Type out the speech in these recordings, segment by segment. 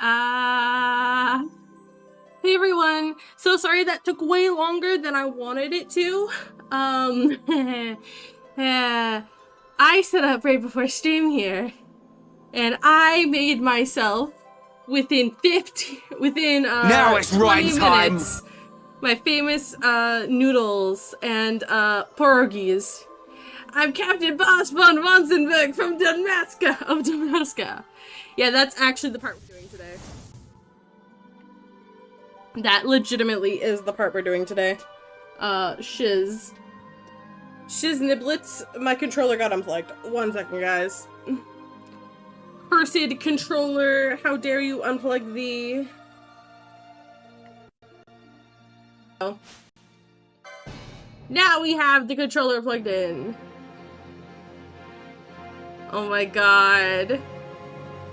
Uh, hey everyone. So sorry that took way longer than I wanted it to. I set up right before stream here, and I made myself within now it's 20 time. minutes my famous noodles and pierogies. I'm Captain Boss von Ronsenberg from Damascus. Yeah, that's actually the part we're doing today. That legitimately is the part we're doing today. Shiz niblets, my controller got unplugged. 1 second, guys. Cursed controller, how dare you unplug the... Oh. Now we have the controller plugged in. Oh my god.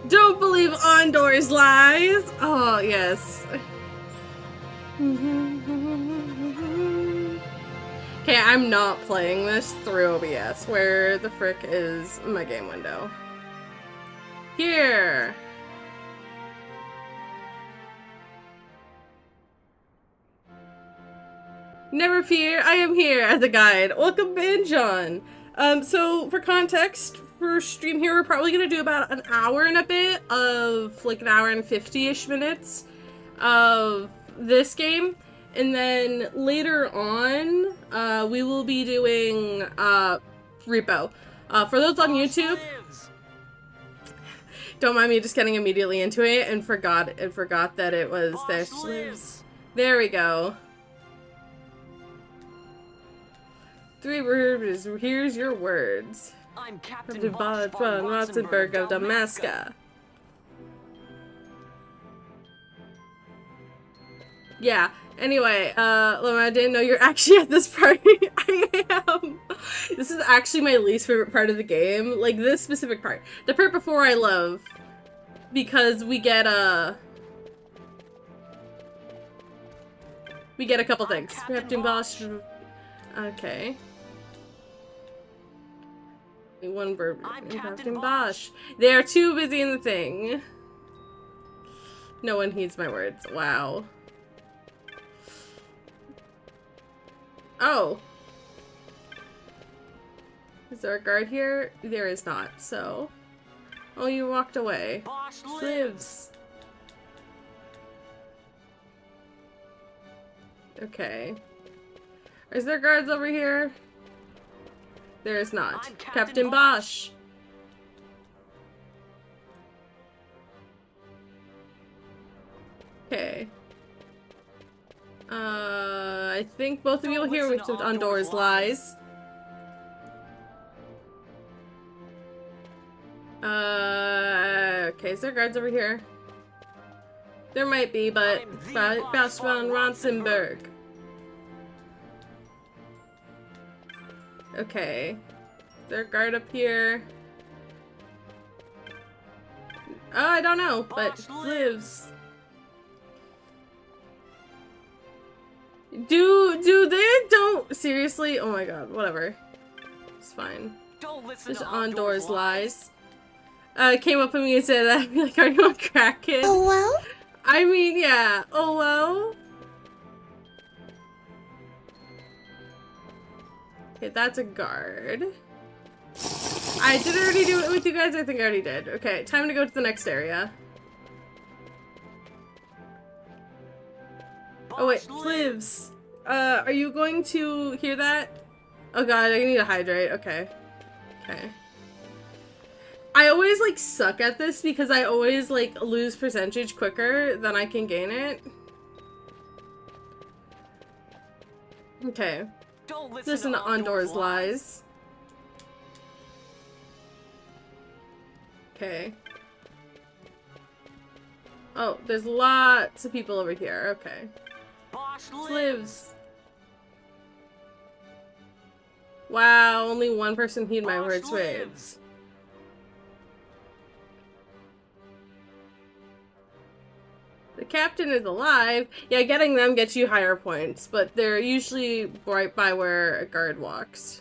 Don't believe ENDOWORKS lies! Oh, yes. Okay, I'm not playing this through OBS. Where the frick is my game window? Here! Never fear, I am here as a guide. Welcome in, John. So for context, for stream here, we're probably gonna do about an hour and a bit of, like, an hour and 50-ish minutes of this game. And then later on, we will be doing, Repo. For those on YouTube, don't mind me just getting immediately into it and forgot that it was this. There we go. 3 words, here's your words. I'm Captain von Ronsenberg of Damascus. Yeah, anyway, Loma, I didn't know you're actually at this party. I am. This is actually my least favorite part of the game. Like, this specific part. The part before I love. Because we get a couple things. Captain Bosch. Okay. One verb. Captain Bosch. They are too busy in the thing. No one heeds my words. Wow. Oh. Is there a guard here? There is not, so... Oh, you walked away. Bosch lives. Okay. Is there guards over here? There is not. Captain Bosch. Okay. I think both of you will hear with ENDOWORKS lies. Okay, is there guards over here? There might be, but Bosch von Ronsenberg. Okay. Is there a guard up here? Oh, I don't know, but lives. Do they don't seriously? Oh my god, whatever. It's fine. Just ENDOWORKS lies. Came up to me and said that. I'd be like, are you a crack kid? Oh well? I mean, yeah. Oh well? Okay, that's a guard. I did already do it with you guys? I think I already did. Okay, time to go to the next area. Oh wait, lives. Are you going to hear that? Oh god, I need to hydrate. Okay. Okay. I always, like, suck at this because I always, like, lose percentage quicker than I can gain it. Okay. Listen to ENDOWORKS lies. Okay. Oh, there's lots of people over here. Okay. Lives. Wow, only one person heed my words. Waves. The captain is alive. Yeah, getting them gets you higher points, but they're usually right by where a guard walks.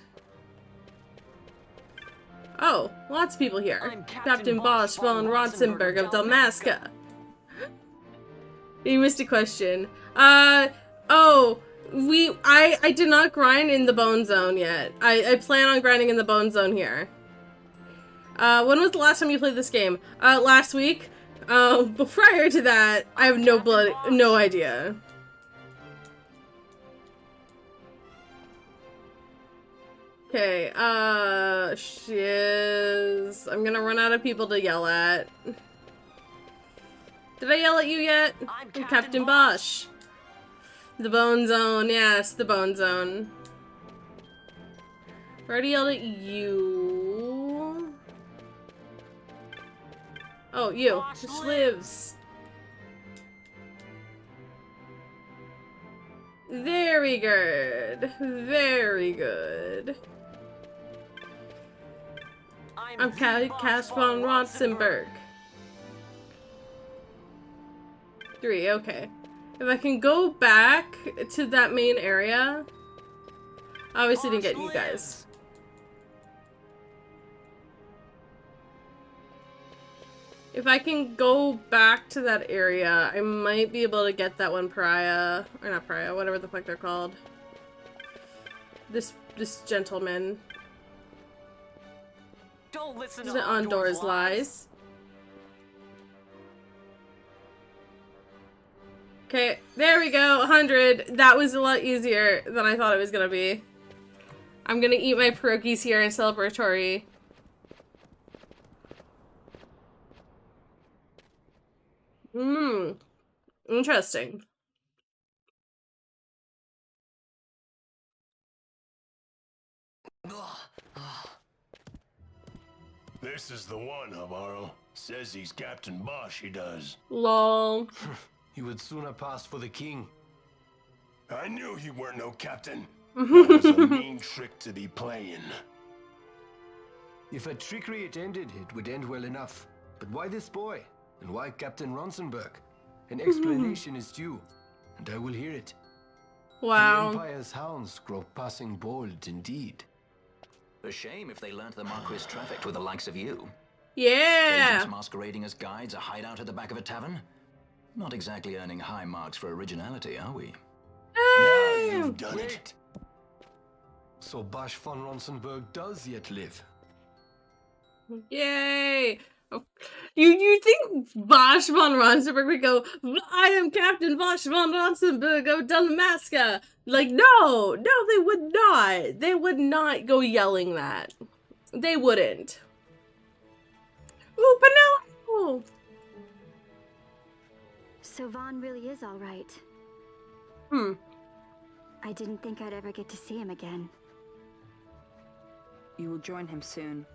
Oh, lots of people here. Captain Bosch von Ronsenberg of Damascus. You missed a question. Oh, I did not grind in the bone zone yet. I plan on grinding in the bone zone here. When was the last time you played this game? Last week. But prior to that, I have no idea. Okay, shiz. I'm gonna run out of people to yell at. Did I yell at you yet? I'm Captain Bosch. The bone zone, yes, the bone zone. I already yelled at you. Oh, you. Just lives. Very good. Very good. I'm Cash von Ronsenberg. 3, okay. If I can go back to that main area. Obviously didn't get you guys. If I can go back to that area, I might be able to get that one pariah. Or not pariah, whatever the fuck they're called. This gentleman. Don't listen to Ondor's lies. Okay, there we go, 100. That was a lot easier than I thought it was gonna be. I'm gonna eat my pierogies here in celebratory. Interesting. This is the one, Amaro. Says he's Captain Bosch, he does. Lol. He would sooner pass for the king. I knew he weren't no captain. That was a mean trick to be playing. If a trickery it ended, it would end well enough. But why this boy? And why Captain Ronsenberg? An explanation is due, and I will hear it. Wow. The Empire's hounds grow passing bold indeed. A shame if they learnt the Marquis trafficked with the likes of you. Yeah. Agents masquerading as guides, a hideout at the back of a tavern. Not exactly earning high marks for originality, are we? Now you've done it. So Bosch von Ronsenberg does yet live. Yay. You think Bosch von Ronsenberg would go, I am Captain Bosch von Ronsenberg of Dalmasca. Like, no, they would not. They would not go yelling that. They wouldn't. Ooh, Penelope! So Vaughn really is all right. I didn't think I'd ever get to see him again. You will join him soon.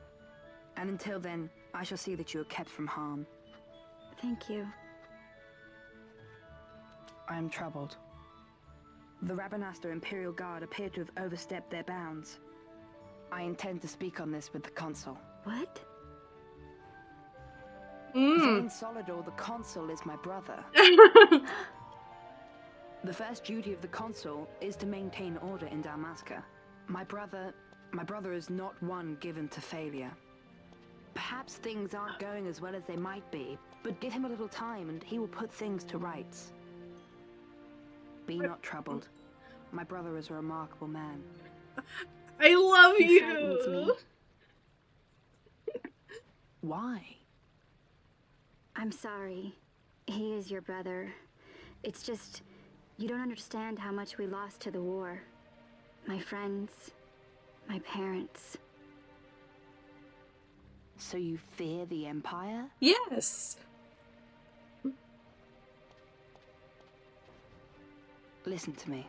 And until then, I shall see that you are kept from harm. Thank you. I am troubled. The Rabanastre Imperial Guard appear to have overstepped their bounds. I intend to speak on this with the Consul. What? In Solidor, the Consul is my brother. The first duty of the Consul is to maintain order in Dalmasca. My brother is not one given to failure. Perhaps things aren't going as well as they might be, but give him a little time and he will put things to rights. Be not troubled. My brother is a remarkable man. I love He frightens me. you. Why? I'm sorry. He is your brother. It's just, you don't understand how much we lost to the war. My friends, my parents. So you fear the Empire? Yes. Listen to me.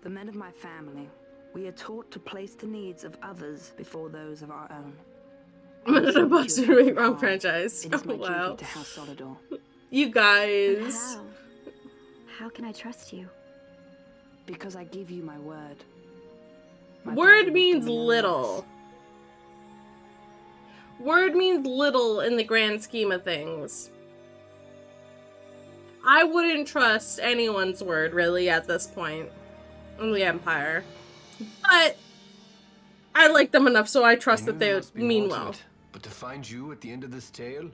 The men of my family, we are taught to place the needs of others before those of our own. Wrong franchise. It is my Oh, wow. duty to House Solidor. You guys. How? How can I trust you? Because I give you my word. My brother Word would means do me no little. less. Word means little in the grand scheme of things. I wouldn't trust anyone's word, really, at this point in the Empire. But I like them enough, so I trust I that knew they you would must be mean wanting well. it, but to find you at the end of this tale,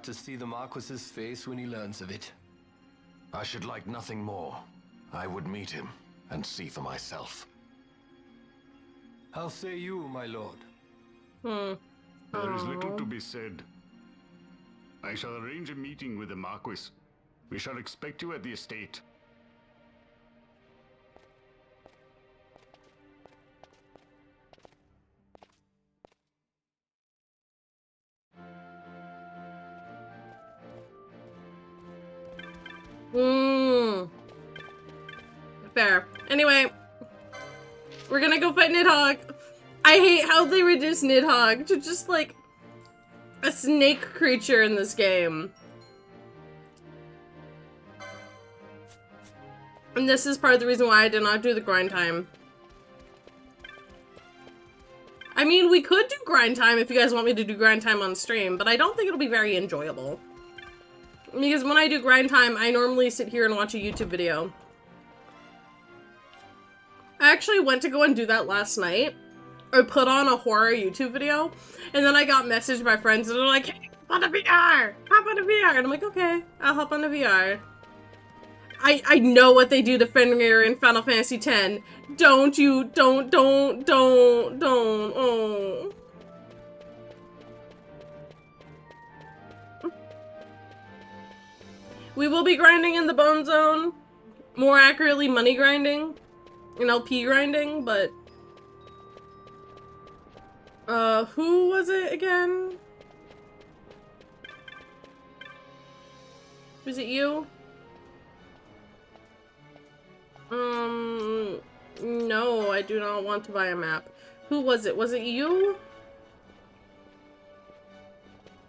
To see the Marquis's face when he learns of it. I should like nothing more. I would meet him and see for myself. How say you, my lord? There is little to be said. I shall arrange a meeting with the Marquis. We shall expect you at the estate. Fair. Anyway, we're gonna go fight Nidhogg. I hate how they reduce Nidhogg to just like a snake creature in this game. And this is part of the reason why I did not do the grind time. I mean, we could do grind time if you guys want me to do grind time on stream, but I don't think it'll be very enjoyable. Because when I do grind time, I normally sit here and watch a YouTube video. I actually went to go and do that last night. Or put on a horror YouTube video. And then I got messaged by friends and they're like, hey, hop on a VR! Hop on a VR! And I'm like, okay, I'll hop on a VR. I know what they do to Fenrir in Final Fantasy X. Don't. Oh. We will be grinding in the Bone Zone. More accurately, money grinding. And LP grinding, but... who was it again? Was it you? No, I do not want to buy a map. Who was it? Was it you?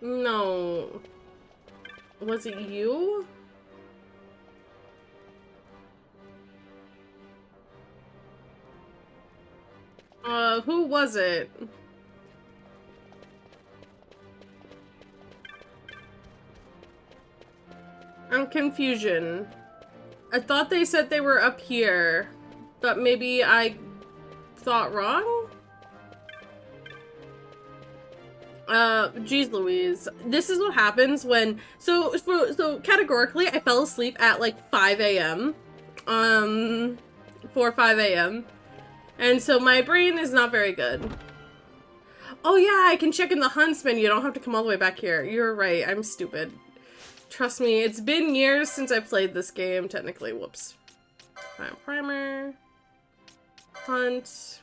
No. Was it you? Who was it? I'm confusion. I thought they said they were up here, but maybe I thought wrong? Geez Louise. This is what happens when, so categorically, I fell asleep at like 5 a.m. 4 or 5 a.m. And so my brain is not very good. Oh yeah, I can check in the Huntsman. You don't have to come all the way back here. You're right, I'm stupid. Trust me, it's been years since I played this game, technically. Whoops. Primer. Hunt.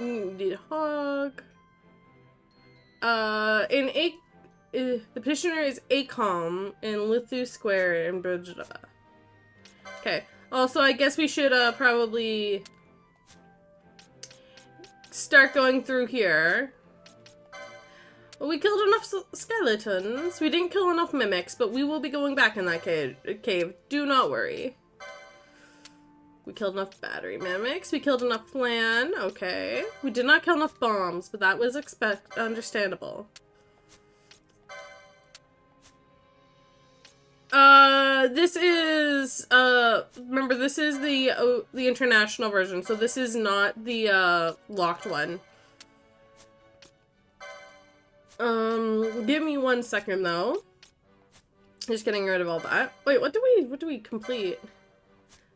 Nidhogg. The petitioner is Acom in Lithu Square in Brujda. Okay. Also, I guess we should probably start going through here. Well, we killed enough skeletons. We didn't kill enough mimics, but we will be going back in that cave. Do not worry. We killed enough battery mimics. We killed enough flan. Okay. We did not kill enough bombs, but that was understandable. This is, remember, this is the international version, so this is not the, locked one. Give me 1 second, though. Just getting rid of all that. Wait, what do we complete?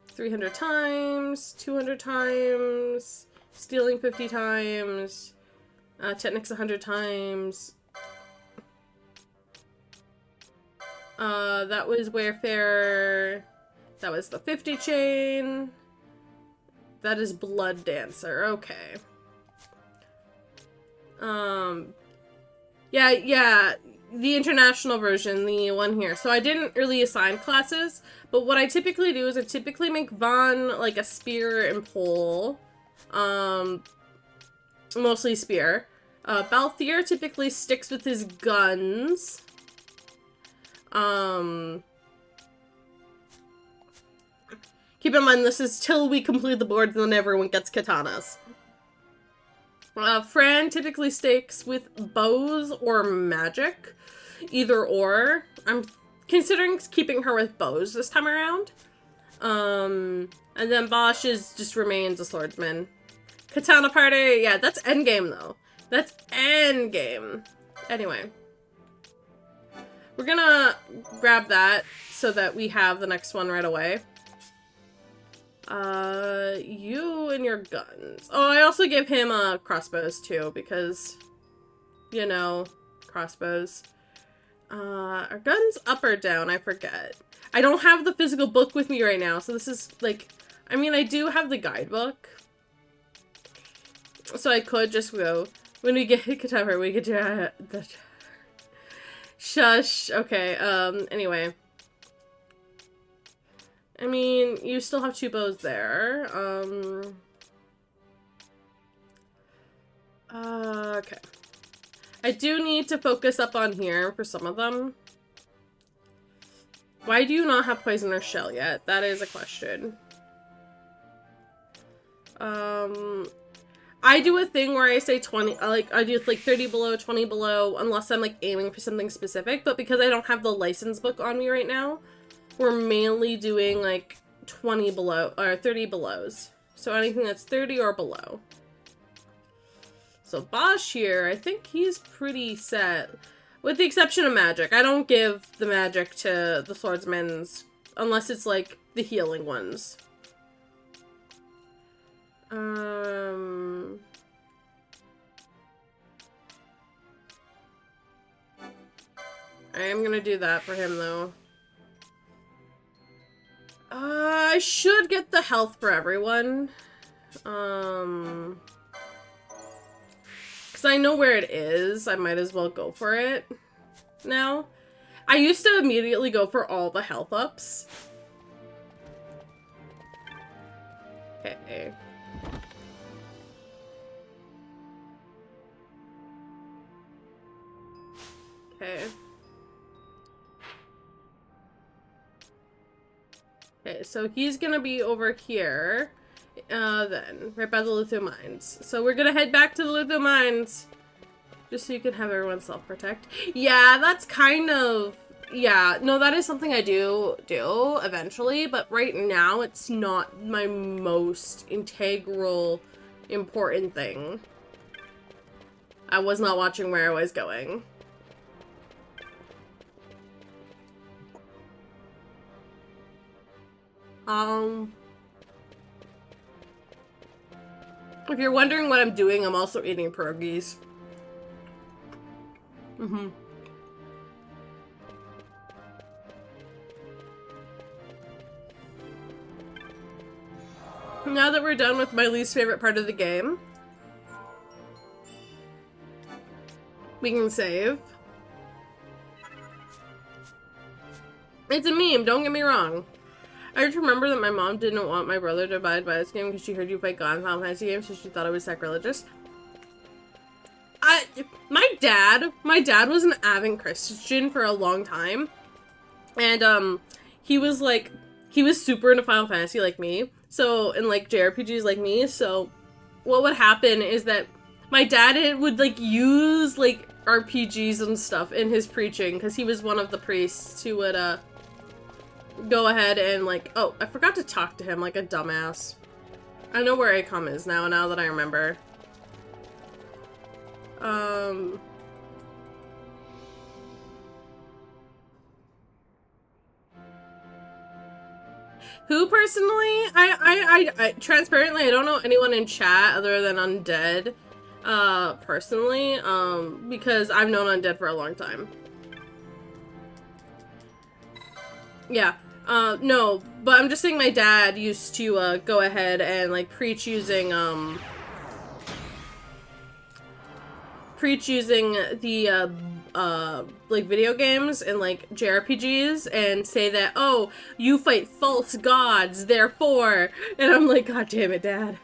300 times, 200 times, stealing 50 times, technics 100 times. That was Wayfarer. That was the 50 chain. That is Blood Dancer. Okay. Yeah, the international version, the one here. So I didn't really assign classes, but what I typically do is I typically make Vaughn like a spear and pole. Mostly spear. Balthier typically sticks with his guns. Keep in mind, this is till we complete the board, then everyone gets katanas. Fran typically sticks with bows or magic. Either or. I'm considering keeping her with bows this time around. And then Bosch just remains a swordsman. Katana party, yeah, that's endgame though. That's endgame. Anyway. We're gonna grab that so that we have the next one right away. You and your guns. Oh, I also give him crossbows too, because, you know, crossbows. Are guns up or down? I forget. I don't have the physical book with me right now, so this is like, I mean, I do have the guidebook. So I could just go, when we get Kataver, we get to the shush. Okay, anyway. I mean, you still have 2 bows there. Okay. I do need to focus up on here for some of them. Why do you not have poison or shell yet? That is a question. I do a thing where I say 20, like, I do like 30 below, 20 below, unless I'm like aiming for something specific, but because I don't have the license book on me right now, we're mainly doing like 20 below, or 30 belows. So anything that's 30 or below. So Bosch here, I think he's pretty set. With the exception of magic. I don't give the magic to the swordsmen's unless it's like the healing ones. I am gonna do that for him though. I should get the health for everyone. Because I know where it is. I might as well go for it now. I used to immediately go for all the health ups. Okay. Okay. Okay, so he's gonna be over here, then, right by the Litho Mines. So we're gonna head back to the Litho Mines, just so you can have everyone self-protect. Yeah, that's kind of, yeah, no, that is something I do eventually, but right now it's not my most integral, important thing. I was not watching where I was going. If you're wondering what I'm doing, I'm also eating pierogies. Now that we're done with my least favorite part of the game, we can save. It's a meme, don't get me wrong. I just remember that my mom didn't want my brother to buy this game because she heard you play God in Final Fantasy games, so she thought it was sacrilegious. My dad was an avid Christian for a long time. And, he was super into Final Fantasy like me. So, and like JRPGs like me. So, what would happen is that my dad would like use like RPGs and stuff in his preaching because he was one of the priests who would, go ahead and like, oh, I forgot to talk to him like a dumbass. I know where ACOM is now that I remember. Who personally? I transparently, I don't know anyone in chat other than Undead, personally, because I've known Undead for a long time. Yeah, no, but I'm just saying my dad used to, go ahead and, like, preach using the, like, video games and, like, JRPGs and say that, oh, you fight false gods, therefore, and I'm like, God damn it, Dad.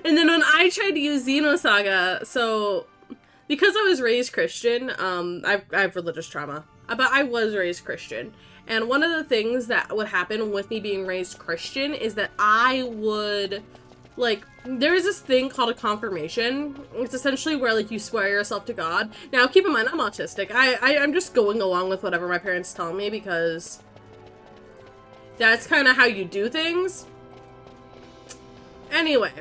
And then when I tried to use Xenosaga, so, because I was raised Christian, I have religious trauma, but I was raised Christian. And one of the things that would happen with me being raised Christian is that I would, like, there is this thing called a confirmation. It's essentially where, like, you swear yourself to God. Now, keep in mind, I'm autistic. I'm just going along with whatever my parents tell me because that's kind of how you do things. Anyway.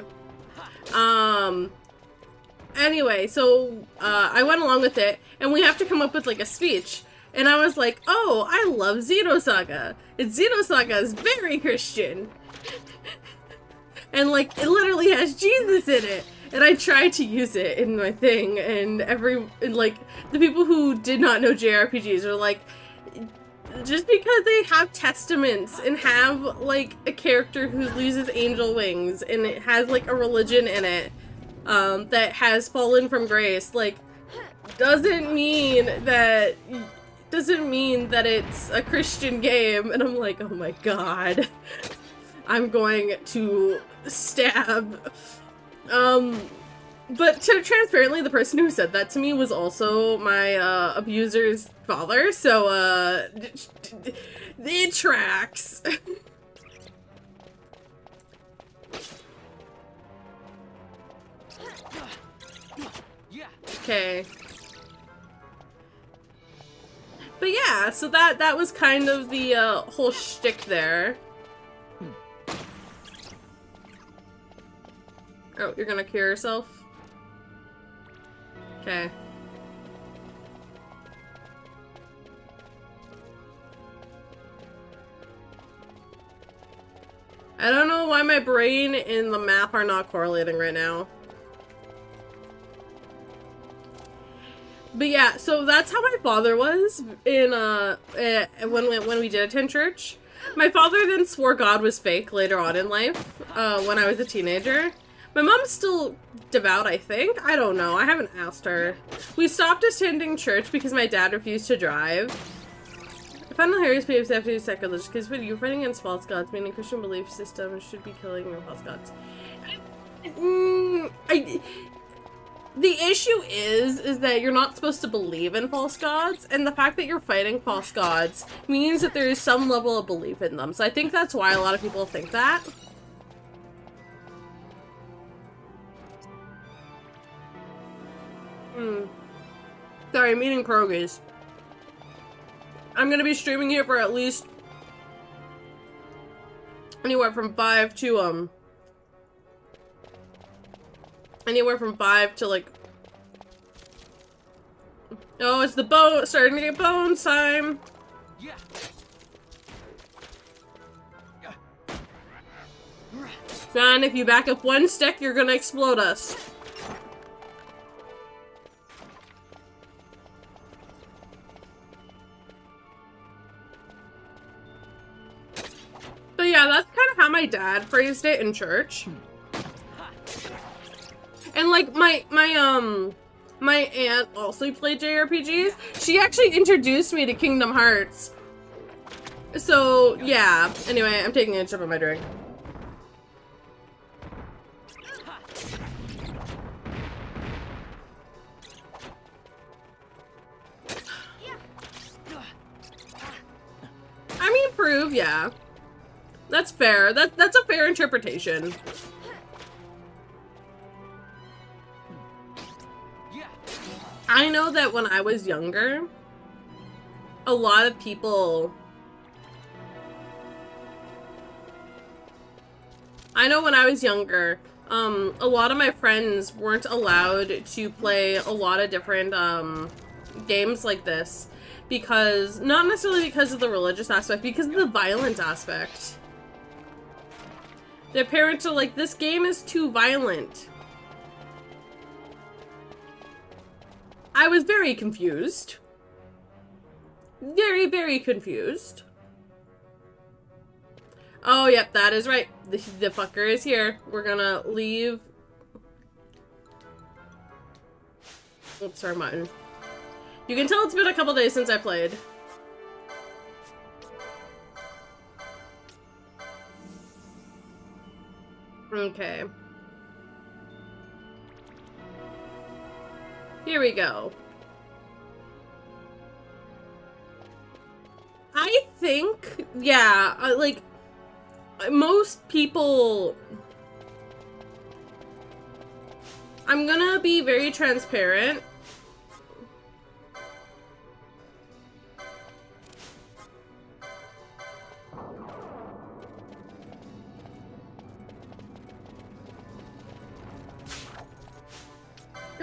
Anyway, so I went along with it, and we have to come up with like a speech. And I was like, oh, I love Xenosaga. And Xenosaga is very Christian. And like, it literally has Jesus in it. And I tried to use it in my thing, and like, the people who did not know JRPGs are like, just because they have testaments and have like a character who loses angel wings and it has like a religion in it that has fallen from grace, like, doesn't mean that it's a Christian game. And I'm like, oh my god, I'm going to stab. But transparently, the person who said that to me was also my abuser's father, so it tracks. Okay. But yeah, so that was kind of the whole shtick there. Oh, you're gonna cure yourself? Okay. I don't know why my brain and the map are not correlating right now. But yeah, so that's how my father was in when we did attend church. My father then swore God was fake later on in life, when I was a teenager. My mom's still devout, I think. I don't know. I haven't asked her. We stopped attending church because my dad refused to drive. I found hilarious papers have to do sacrilegious because when you're fighting against false gods, meaning Christian belief system should be killing your false gods. The issue is that you're not supposed to believe in false gods, and the fact that you're fighting false gods means that there is some level of belief in them. So I think that's why a lot of people think that. Sorry, I'm eating pierogies. I'm gonna be streaming here for at least anywhere from 5 to like, oh, it's the bone starting to get bones time. John, if you back up one stick, you're gonna explode us. But yeah, that's kind of how my dad phrased it in church. And like my aunt also played JRPGs. She actually introduced me to Kingdom Hearts. So yeah. Anyway, I'm taking a sip of my drink. I mean, prove, yeah. That's fair. That's a fair interpretation. I know that when I was younger, a lot of people... I know when I was younger, a lot of my friends weren't allowed to play a lot of different games like this. Because, not necessarily because of the religious aspect, because of the violent aspect. Their parents are like, this game is too violent. I was very confused. Very, very confused. Oh, yep, that is right. The fucker is here. We're gonna leave. Oops, sorry, Martin. You can tell it's been a couple days since I played. Okay. Here we go. I think, yeah, like, most people... I'm gonna be very transparent.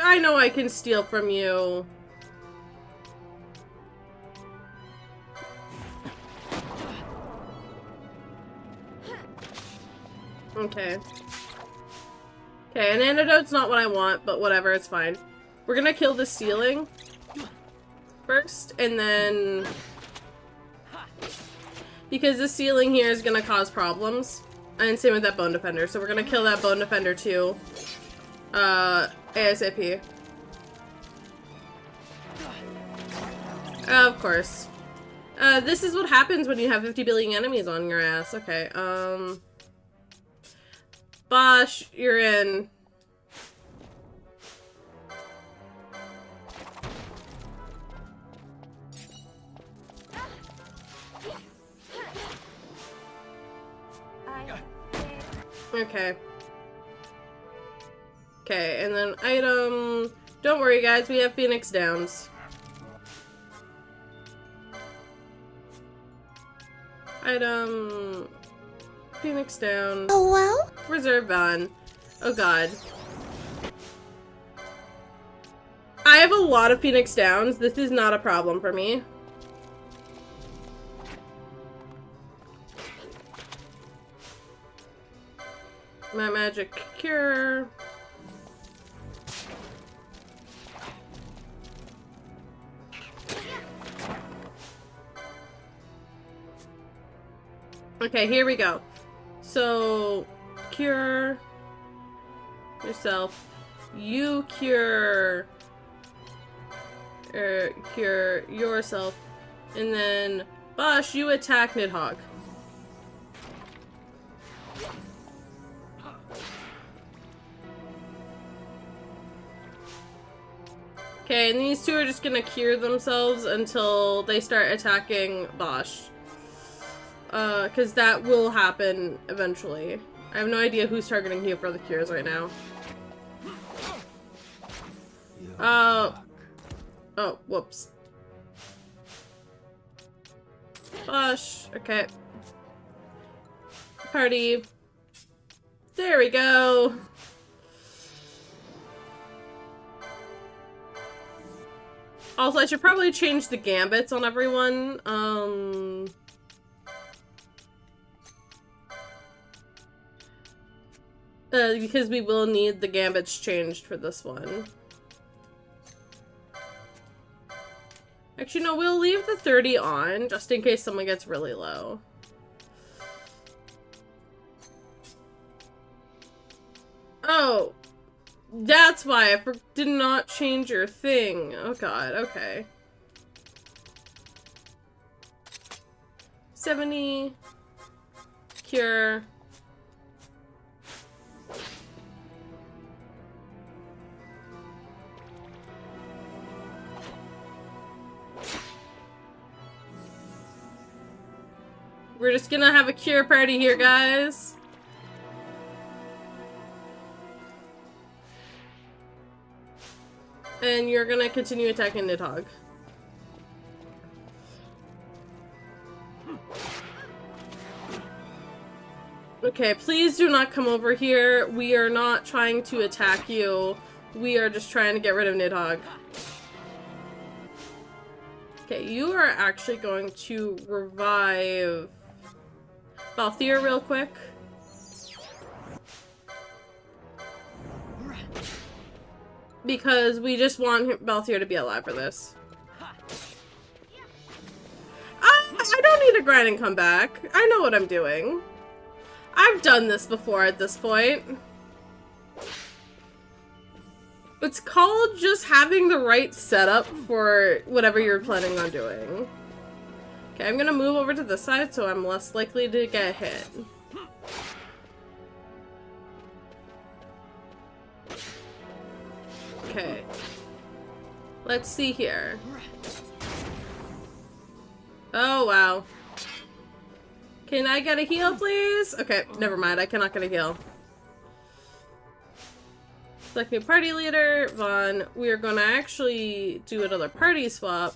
I know I can steal from you. Okay. Okay, an antidote's not what I want, but whatever, it's fine. We're gonna kill the ceiling first, and then... because the ceiling here is gonna cause problems. And same with that bone defender, so we're gonna kill that bone defender too. ASAP. Of course. This is what happens when you have 50 billion enemies on your ass. Okay, Bosch, you're in. Okay. Okay, and then item... don't worry guys, we have Phoenix Downs. Item... Phoenix Down. Oh well? Reserve on. Oh god. I have a lot of Phoenix Downs. This is not a problem for me. My magic cure. Okay, here we go. So, cure yourself. You cure cure yourself. And then, Bosch, you attack Nidhogg. Okay, and these two are just gonna cure themselves until they start attacking Bosch. Because that will happen eventually. I have no idea who's targeting who for the cures right now. Oh, whoops. Bosch, okay. Party. There we go. Also, I should probably change the gambits on everyone. Because we will need the gambits changed for this one. Actually, no, we'll leave the 30 on, just in case someone gets really low. Oh! That's why I did not change your thing. Oh god, okay. 70. Cure. We're just gonna have a cure party here, guys. And you're gonna continue attacking Nidhogg. Okay, please do not come over here. We are not trying to attack you. We are just trying to get rid of Nidhogg. Okay, you are actually going to revive Balthier real quick. Because we just want Balthier to be alive for this. I don't need to grind and come back. I know what I'm doing. I've done this before at this point. It's called just having the right setup for whatever you're planning on doing. Okay, I'm gonna move over to this side so I'm less likely to get hit. Okay. Let's see here. Oh, wow. Can I get a heal, please? Okay, never mind. I cannot get a heal. Select new party leader. Vaughn. We are gonna actually do another party swap.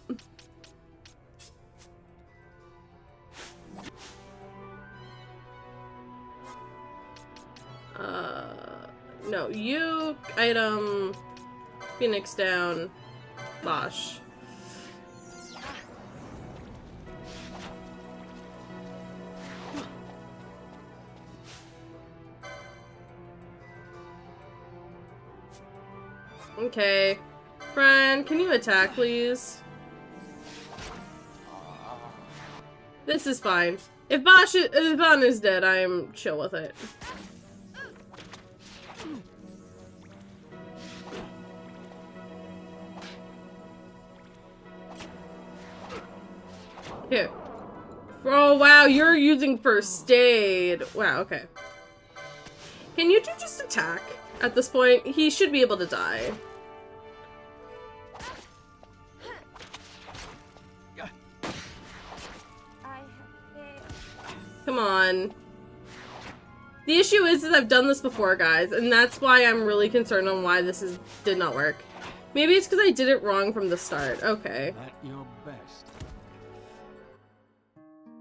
No, you, item, Phoenix down. Bosh. Okay. Friend, can you attack, please? This is fine. If Van is dead, I'm chill with it. Here. Oh, wow, you're using first aid. Wow, okay. Can you two just attack at this point? He should be able to die. Come on. The issue is that I've done this before, guys, and that's why I'm really concerned on why this did not work. Maybe it's because I did it wrong from the start. Okay. At your best.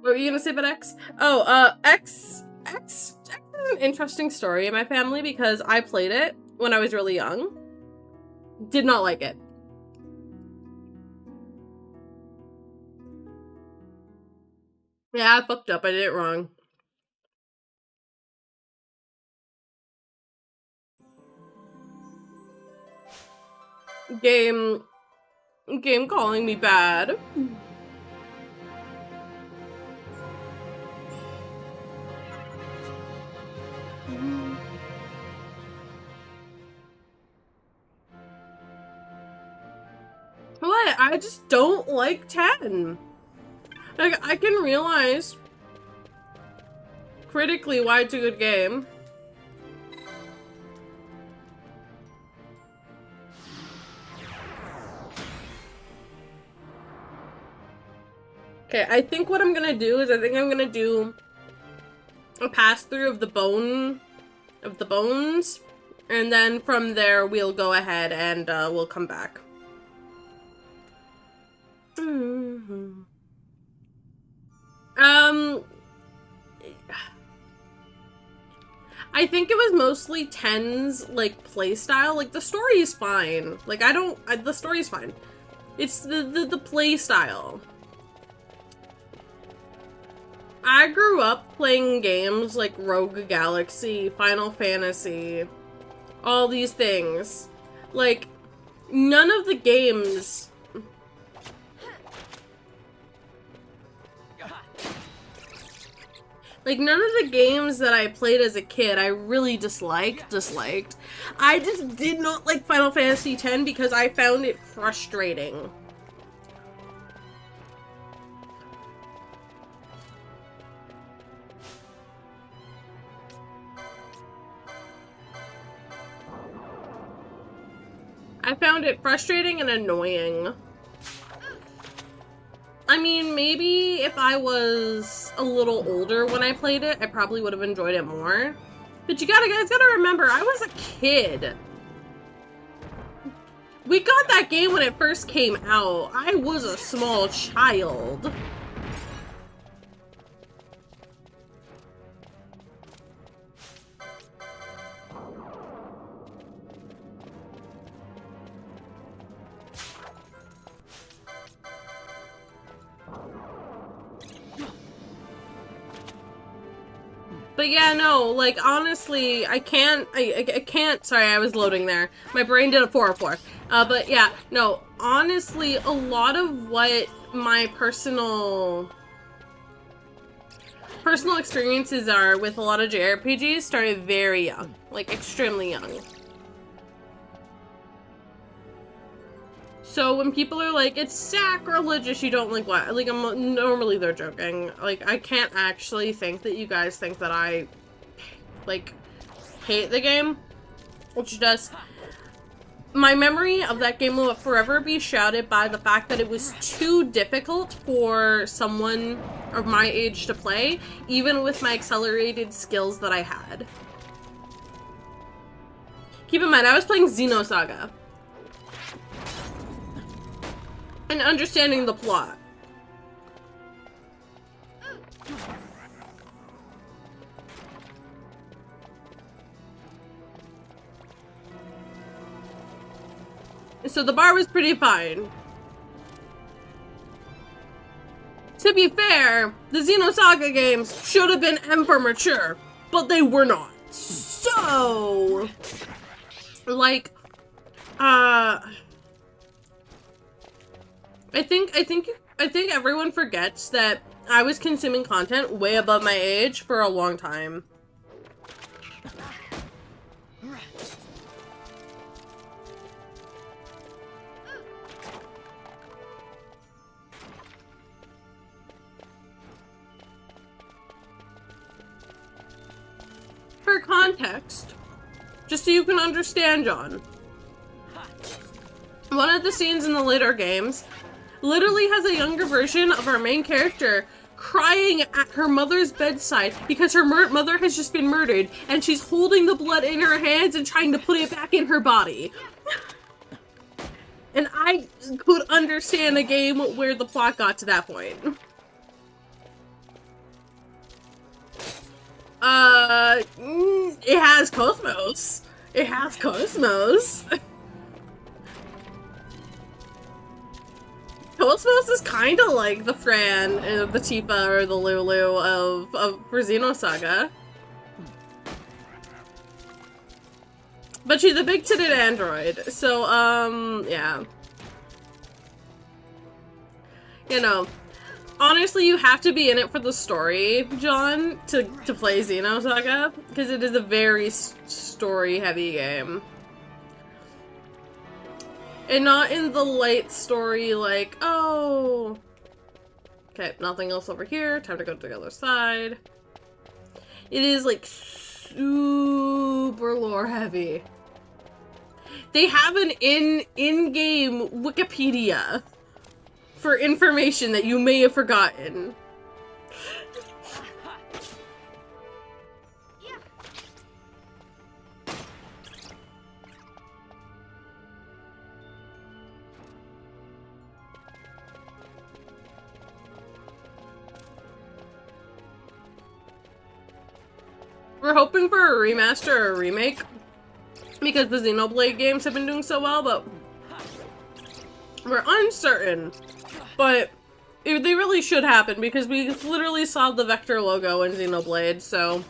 What were you gonna say about X? Oh, X is an interesting story in my family because I played it when I was really young. Did not like it. Yeah, I fucked up. I did it wrong. Game calling me bad. What? I just don't like 10. Like, I can realize critically why it's a good game. Okay, I think what I'm gonna do is I'm gonna do a pass through of the bones, and then from there we'll go ahead and we'll come back. I think it was mostly 10's like playstyle. Like the story is fine. Like the story is fine. It's the playstyle. I grew up playing games like Rogue Galaxy, Final Fantasy, all these things. Like, none of the games... Like, none of the games that I played as a kid I really disliked. I just did not like Final Fantasy X because I found it frustrating. I found it frustrating and annoying. I mean, maybe if I was a little older when I played it, I probably would have enjoyed it more. But you guys gotta remember, I was a kid. We got that game when it first came out. I was a small child. But yeah, no, like, honestly, I can't, sorry, I was loading there. My brain did a 404. But yeah, no, honestly, a lot of what my personal experiences are with a lot of JRPGs started very young, like, extremely young. So when people are like, it's sacrilegious, you don't like what? Like, normally they're joking. Like, I can't actually think that you guys think that I, like, hate the game. Which does. My memory of that game will forever be shrouded by the fact that it was too difficult for someone of my age to play, even with my accelerated skills that I had. Keep in mind, I was playing Xenosaga. And understanding the plot. So the bar was pretty fine. To be fair, the Xenosaga games should have been M for mature, but they were not. So, like, I think everyone forgets that I was consuming content way above my age for a long time. For context, just so you can understand, John, one of the scenes in the later games literally has a younger version of our main character crying at her mother's bedside because her mother has just been murdered, and she's holding the blood in her hands and trying to put it back in her body. And I could understand a game where the plot got to that point. It has Cosmos. It has Cosmos. Cosmos is kind of like the Fran, the Tifa, or the Lulu for Xenosaga. But she's a big-titted android, so, yeah. You know, honestly, you have to be in it for the story, John, to play Xenosaga, because it is a very story-heavy game. And not in the light story, like, oh... Okay, nothing else over here. Time to go to the other side. It is, like, super lore-heavy. They have an in-game Wikipedia for information that you may have forgotten. We're hoping for a remaster or a remake because the Xenoblade games have been doing so well, but we're uncertain. But they really should happen because we literally saw the Vector logo in Xenoblade, so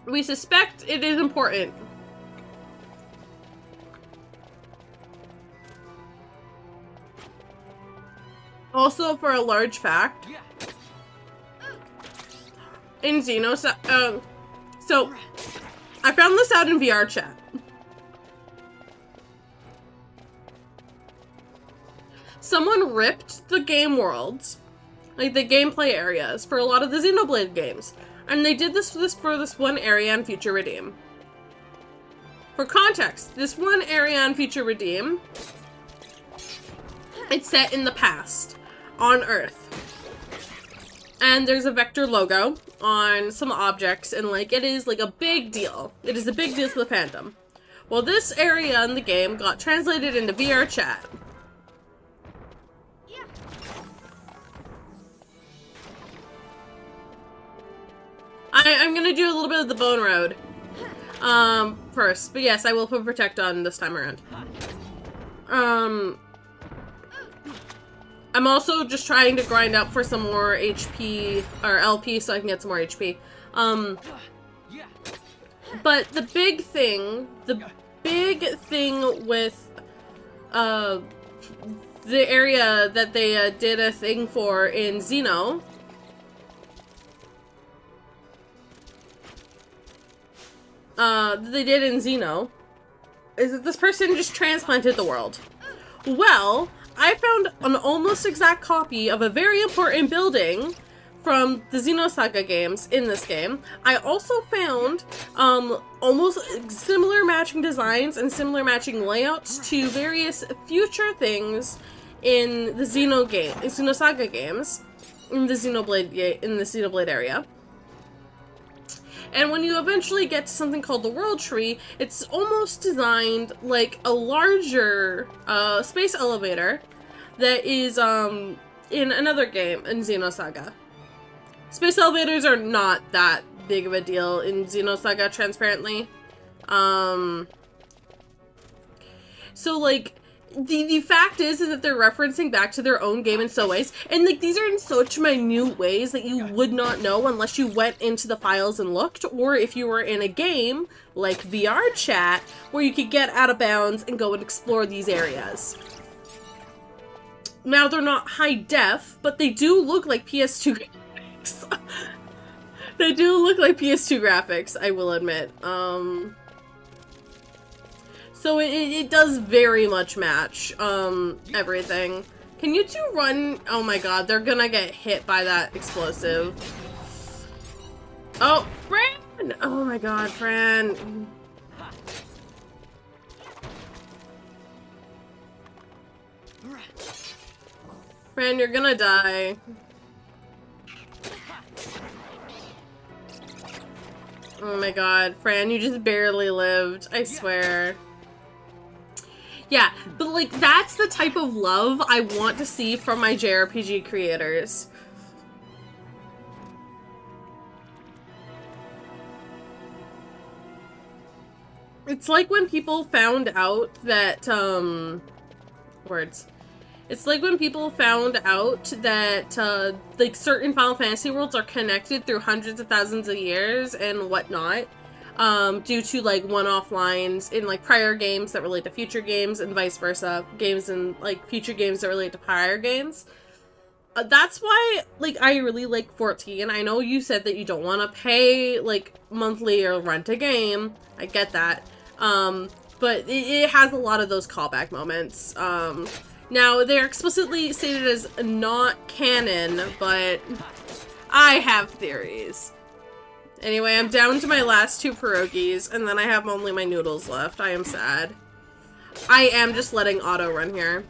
we suspect it is important. Also, for a large fact, in Xenosaga, so I found this out in VR chat. Someone ripped the game worlds, like the gameplay areas, for a lot of the Xenoblade games. And they did this for this one area on Future Redeem. For context, this one area on Future Redeem, it's set in the past, on Earth. And there's a Vector logo on some objects, and like, it is like a big deal. It is a big deal to the fandom. Well, this area in the game got translated into VR chat. I'm gonna do a little bit of the Bone Road first, but yes, I will put Protect on this time around. I'm also just trying to grind up for some more HP, or LP, so I can get some more HP. But the big thing with, the area that they, did a thing for in Xeno, is that this person just transplanted the world. Well, I found an almost exact copy of a very important building from the Xenosaga games in this game. I also found almost similar matching designs and similar matching layouts to various future things in the Xenosaga games, in the Xenoblade area. And when you eventually get to something called the World Tree, it's almost designed like a larger space elevator that is in another game in Xenosaga. Space elevators are not that big of a deal in Xenosaga, transparently. So, like, the fact is that they're referencing back to their own game in so ways, and, like, these are in such minute ways that you would not know unless you went into the files and looked, or if you were in a game, like VR Chat, where you could get out of bounds and go and explore these areas. Now, they're not high def, but they do look like PS2 graphics. They do look like PS2 graphics, I will admit. So it does very much match, everything. Can you two run? Oh my god, they're gonna get hit by that explosive. Oh, Fran! Oh my god, Fran. Fran, you're gonna die. Oh my god, Fran, you just barely lived, I swear. Yeah, but like, that's the type of love I want to see from my JRPG creators. It's like when people found out that, It's like when people found out that, like, certain Final Fantasy worlds are connected through hundreds of thousands of years and whatnot, due to, like, one-off lines in, like, prior games that relate to future games and vice versa. Games and, like, future games that relate to prior games. That's why, like, I really like 14. I know you said that you don't want to pay, like, monthly or rent a game. I get that. But it has a lot of those callback moments. Now, they're explicitly stated as not canon, but I have theories. Anyway, I'm down to my last 2 pierogies, and then I have only my noodles left. I am sad. I am just letting auto run here.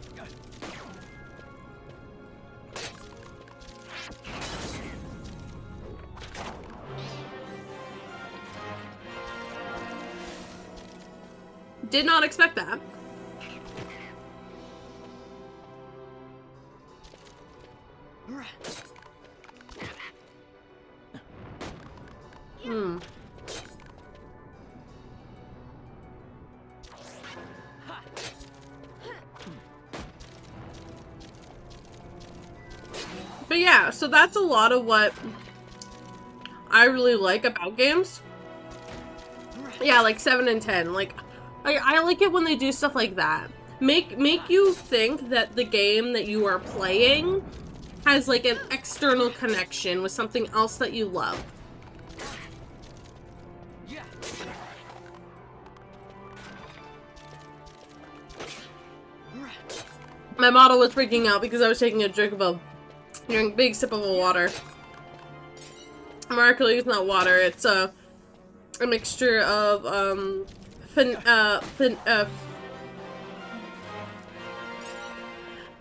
Did not expect that. But yeah, so that's a lot of what I really like about games. Yeah, like 7 and 10. Like, I like it when they do stuff like that. Make you think that the game that you are playing has like an external connection with something else that you love. My model was freaking out because I was taking a drink of a big sip of water. Miraculously, it's not water. It's a mixture of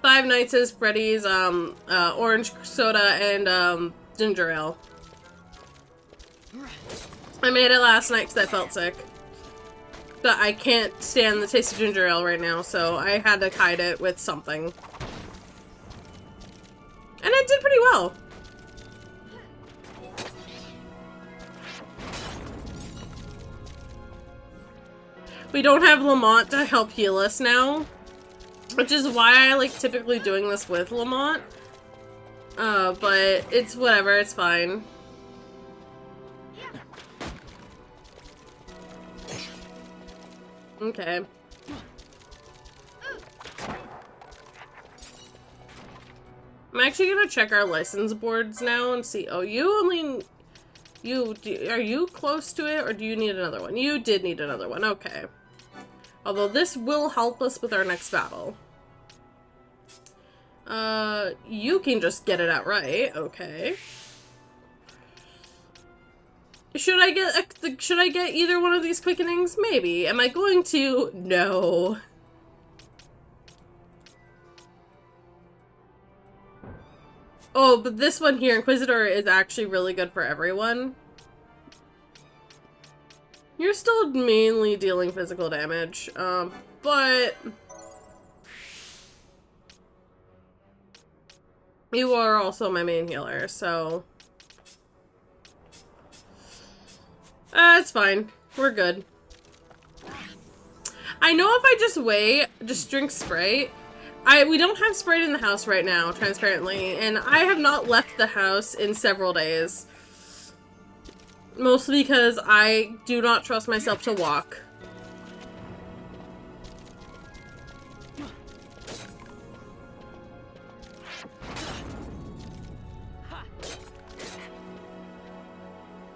Five Nights at Freddy's orange soda and ginger ale. I made it last night because I felt sick. But I can't stand the taste of ginger ale right now, so I had to hide it with something. And it did pretty well. We don't have Lamont to help heal us now, which is why I like typically doing this with Lamont. But it's whatever, it's fine. Okay. I'm actually gonna check our license boards now and see. Oh, are you close to it, or do you need another one? You did need another one, okay. Although this will help us with our next battle. You can just get it outright, okay. Should I get either one of these quickenings? Maybe. Am I going to? No. Oh, but this one here, Inquisitor, is actually really good for everyone. You're still mainly dealing physical damage, but you are also my main healer, so it's fine. We're good. I know if I just wait, just drink Sprite. We don't have Sprite in the house right now, transparently, and I have not left the house in several days. Mostly because I do not trust myself to walk.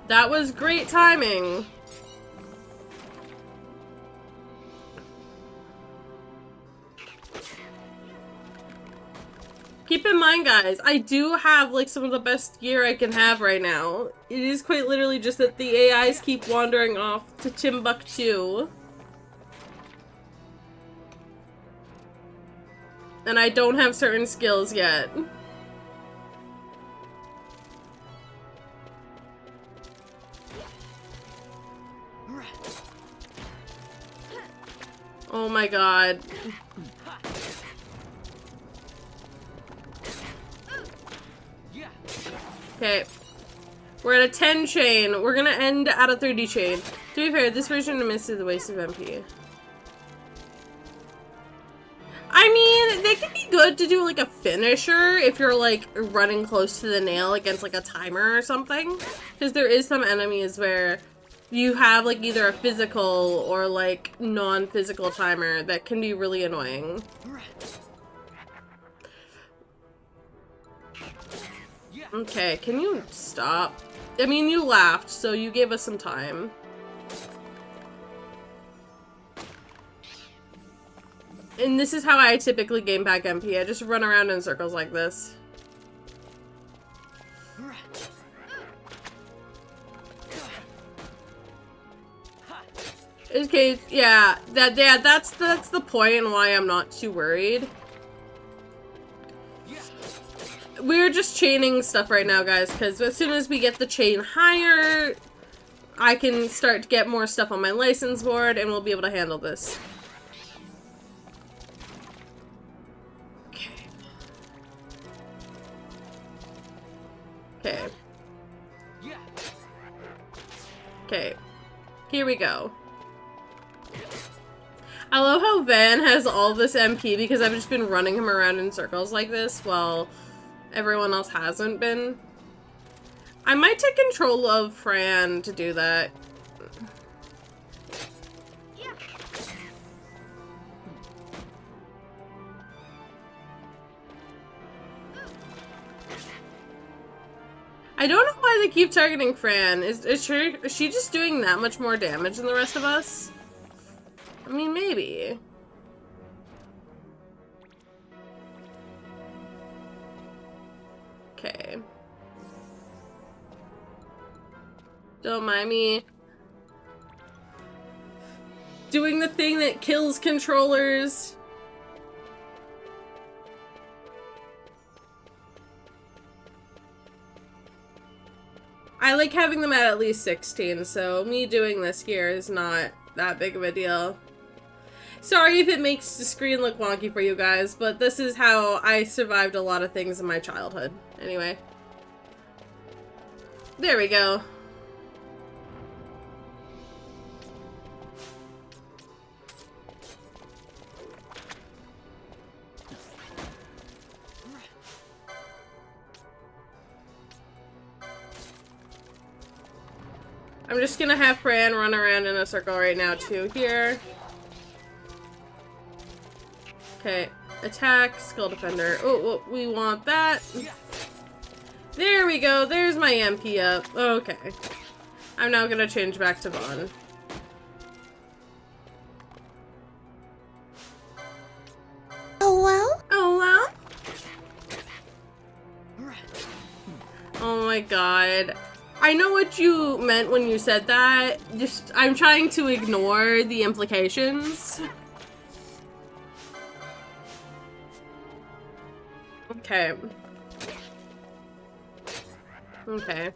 That was great timing. Keep in mind, guys, I do have, like, some of the best gear I can have right now. It is quite literally just that the AIs keep wandering off to Timbuktu. And I don't have certain skills yet. Oh my god. Okay. We're at a 10 chain. We're gonna end at a 30 chain. To be fair, this version misses the waste of MP. I mean, they can be good to do like a finisher if you're like running close to the nail against like a timer or something. Because there is some enemies where you have like either a physical or like non-physical timer that can be really annoying. Okay, can you stop? I mean, you laughed, so you gave us some time. And this is how I typically gain back MP. I just run around in circles like this. Okay, yeah, that's the point and why I'm not too worried. We're just chaining stuff right now, guys, because as soon as we get the chain higher, I can start to get more stuff on my license board, and we'll be able to handle this. Okay. Okay. Okay. Here we go. I love how Van has all this MP because I've just been running him around in circles like this while everyone else hasn't been. I might take control of Fran to do that. I don't know why they keep targeting Fran. Is she just doing that much more damage than the rest of us? I mean, maybe. Okay. Don't mind me doing the thing that kills controllers. I like having them at least 16, so me doing this here is not that big of a deal. Sorry if it makes the screen look wonky for you guys, but this is how I survived a lot of things in my childhood. Anyway. There we go. I'm just gonna have Fran run around in a circle right now too. Here. Okay. Attack, Skull Defender. Oh, we want that. There we go. There's my MP up. Okay. I'm now gonna change back to Vaughn. Oh well? Oh well? Oh my god. I know what you meant when you said that. Just, I'm trying to ignore the implications. Okay. Okay.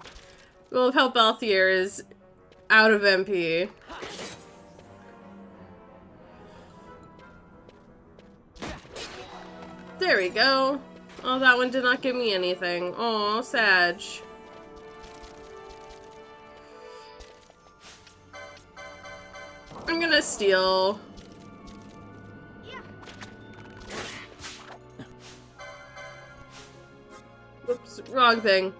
Well, how Balthier is out of MP. There we go. Oh, that one did not give me anything. Oh, Sag. I'm gonna steal. Oops, wrong thing.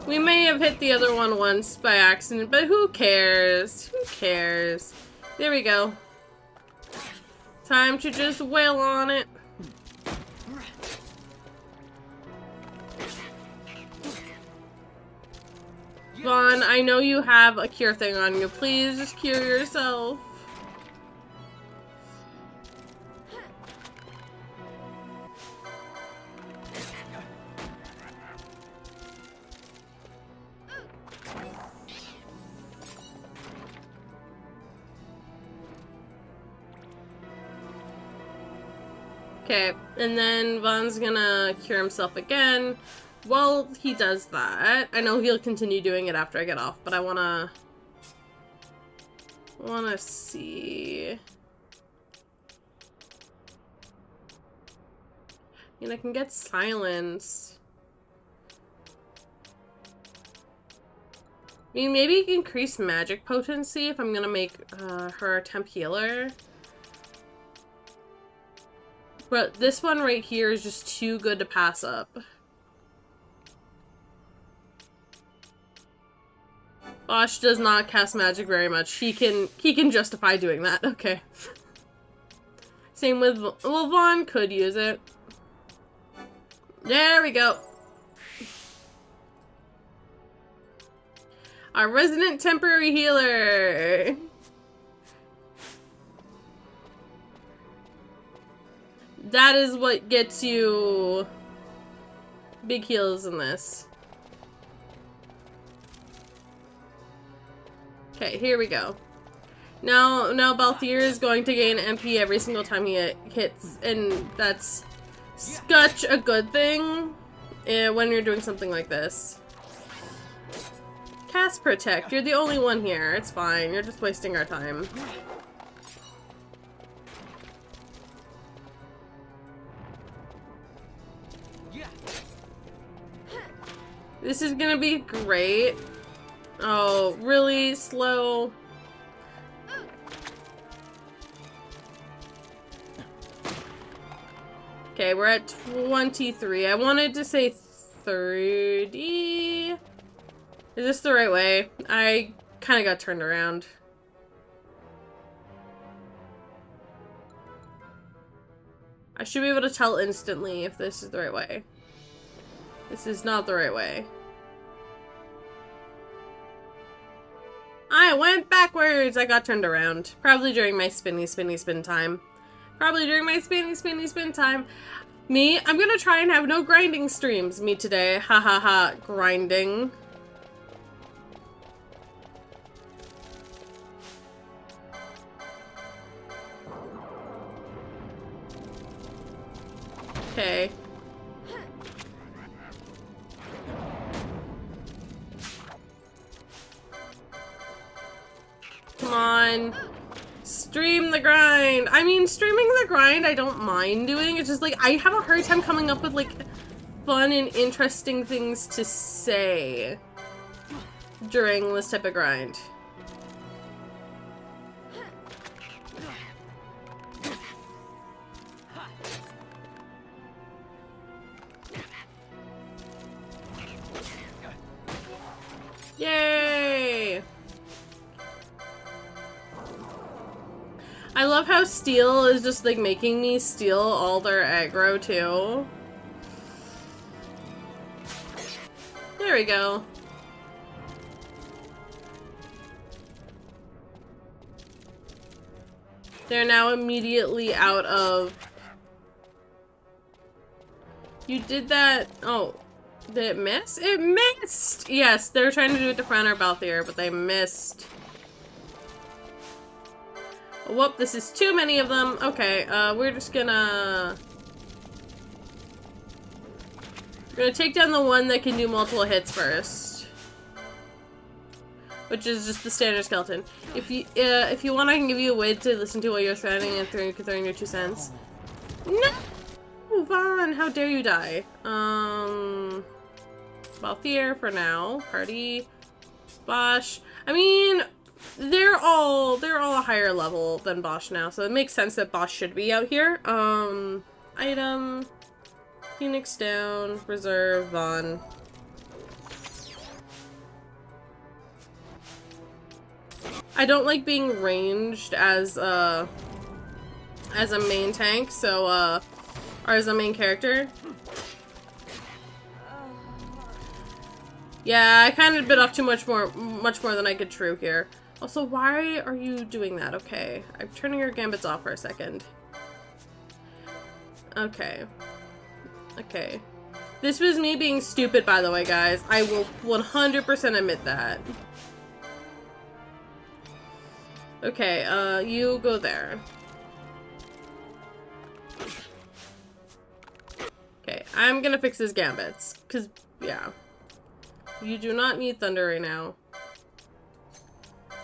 We may have hit the other one once by accident, but who cares? Who cares? There we go. Time to just wail on it. Vaughn, I know you have a cure thing on you. Please just cure yourself. Okay, and then Vaughn's gonna cure himself again. While he does that, I know he'll continue doing it after I get off, but I wanna see. And I can get silence. I mean, maybe increase magic potency if I'm gonna make her a temp healer. But this one right here is just too good to pass up. Bosch does not cast magic very much. He can justify doing that. Okay. Same with, well, Vaughn could use it. There we go. Our resident temporary healer. That is what gets you big heals in this. Okay, here we go. Now Balthier is going to gain MP every single time he hits, and that's such a good thing when you're doing something like this. Cast Protect. You're the only one here. It's fine. You're just wasting our time. This is gonna be great. Oh, really slow. Okay, we're at 23. I wanted to say 30. Is this the right way? I kind of got turned around. I should be able to tell instantly if this is the right way. This is not the right way. I went backwards! I got turned around. Probably during my spinny spin time. Probably during my spinny spin time. Me, I'm gonna try and have no grinding streams. Me today. Ha ha ha. Grinding. Okay. Come on. Stream the grind. I mean, streaming the grind I don't mind doing. It's just like I have a hard time coming up with like fun and interesting things to say during this type of grind. Yay! I love how Steel is just like making me steal all their aggro too. There we go. They're now immediately out of... You did that... Oh. Did it miss? It missed! Yes, they were trying to do it to Fran or Balthier, but they missed. Whoop, this is too many of them. Okay, we're just gonna... We're gonna take down the one that can do multiple hits first. Which is just the standard skeleton. If you want, I can give you a way to listen to while you're threading and throwing your 2 cents. No! Vaughn, how dare you die? Balthier for now. Party. Bosch. I mean, they're all a higher level than Bosch now, so it makes sense that Bosch should be out here. Item, Phoenix down, reserve, Vaughn. I don't like being ranged as a main tank, so or as a main character. Yeah, I kind of bit off much more than I could chew here. Also, why are you doing that? Okay, I'm turning your gambits off for a second. Okay. Okay. This was me being stupid, by the way, guys. I will 100% admit that. Okay, you go there. Okay, I'm gonna fix his gambits, cause, yeah. You do not need thunder right now.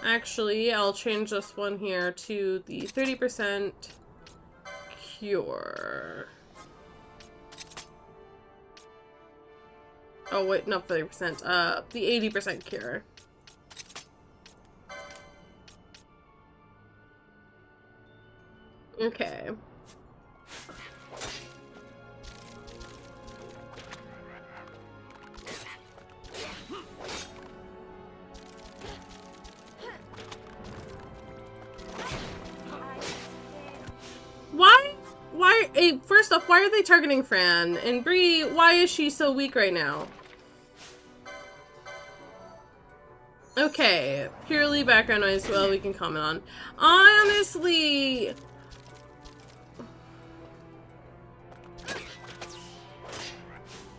Actually, I'll change this one here to the 30% cure. Oh wait, not 30%, the 80% cure. Okay. First off, why are they targeting Fran? And Bree, why is she so weak right now? Okay, purely background noise, well, we can comment on. Honestly...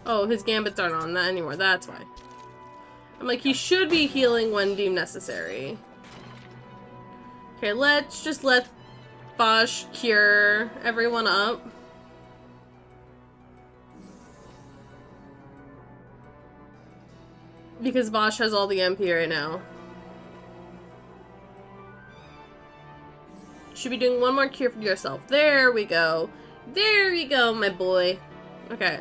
Oh, his gambits aren't on that anymore, that's why. I'm like, he should be healing when deemed necessary. Okay, let's just let Bosch cure everyone up. Because Bosch has all the MP right now. Should be doing one more cure for yourself. There we go. There you go, my boy. Okay.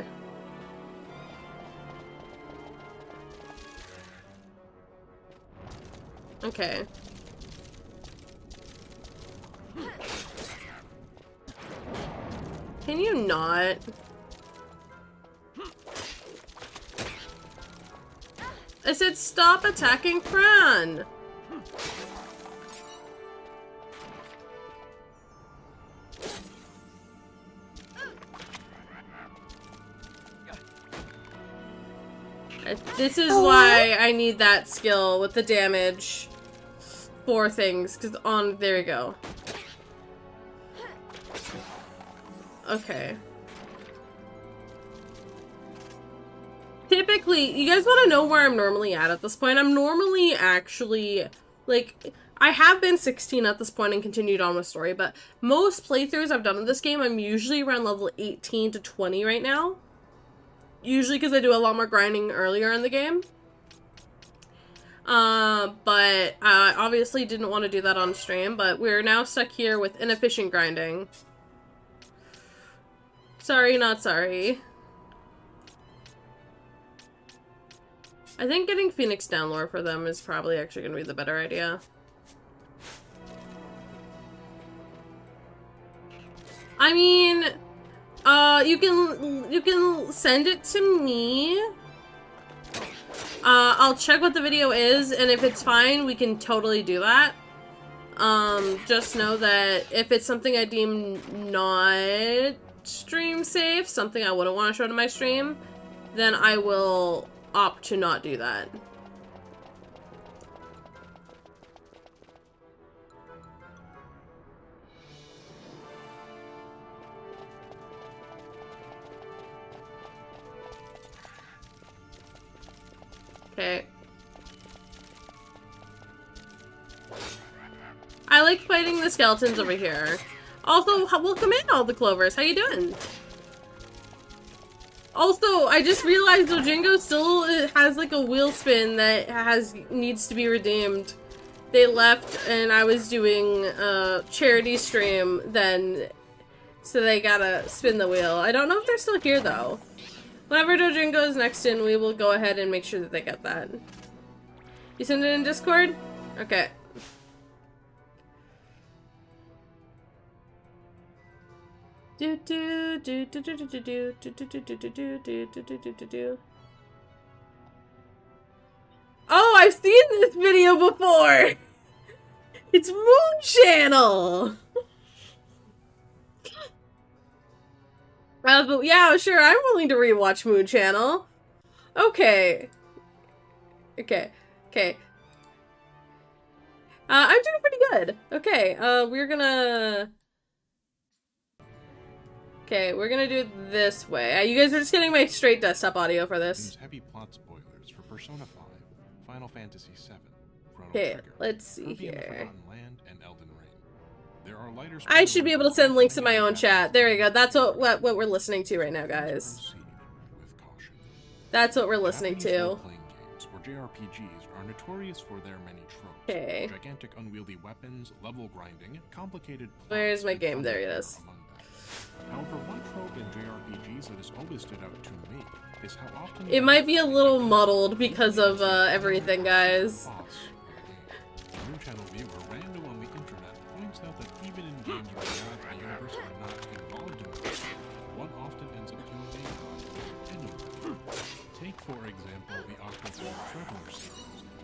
Okay. Can you not? I said stop attacking Fran! This is why I need that skill with the damage for things, because there you go. Okay. Typically, you guys want to know where I'm normally at this point? I'm normally actually, like, I have been 16 at this point and continued on with story, but most playthroughs I've done in this game, I'm usually around level 18 to 20 right now. Usually because I do a lot more grinding earlier in the game. But I obviously didn't want to do that on stream, but we're now stuck here with inefficient grinding. Sorry, not sorry. I think getting Phoenix down lore for them is probably actually going to be the better idea. I mean, you can send it to me. I'll check what the video is, and if it's fine, we can totally do that. Just know that if it's something I deem not stream safe, something I wouldn't want to show to my stream, then I will opt to not do that. Okay. I like fighting the skeletons over here. Also, welcome in, all the Clovers. How you doing? Also, I just realized Dojingo still has like a wheel spin that needs to be redeemed. They left and I was doing a charity stream then, so they gotta spin the wheel. I don't know if they're still here though. Whenever Dojingo is next in, we will go ahead and make sure that they get that. You send it in Discord? Okay. Do do do do do do do do do do do do do do do do do do. Oh, I've seen this video before! It's Moon Channel! But yeah, sure, I'm willing to rewatch Moon Channel. Okay. Okay. Okay. I'm doing pretty good. Okay, we're gonna do it this way. You guys are just getting my straight desktop audio for this. Heavy plot spoilers for Persona 5, Final Fantasy 7, Chrono Okay, Trigger, let's see Kirby and the here. Forgotten Land, and Elden Ring. There are lighter I should be able to spoilers send links in my own for chat. There we go. That's what we're listening to right now, guys. proceed with caution. That's what we're listening Japanese to. role-playing games, or JRPGs, are notorious for their many tropes. Okay. Gigantic unwieldy weapons, level grinding, complicated plots, Where's my and game? There it thunder is. are among them. However, one trope in JRPGs that has always stood out to me is how often It might be a little muddled because of everything, guys. A Moon Channel viewer random on the internet points out that even in games where gods and the universe are not involved in it, one often ends up killing a god anyway. Take, for example, the Octopath Traveler series.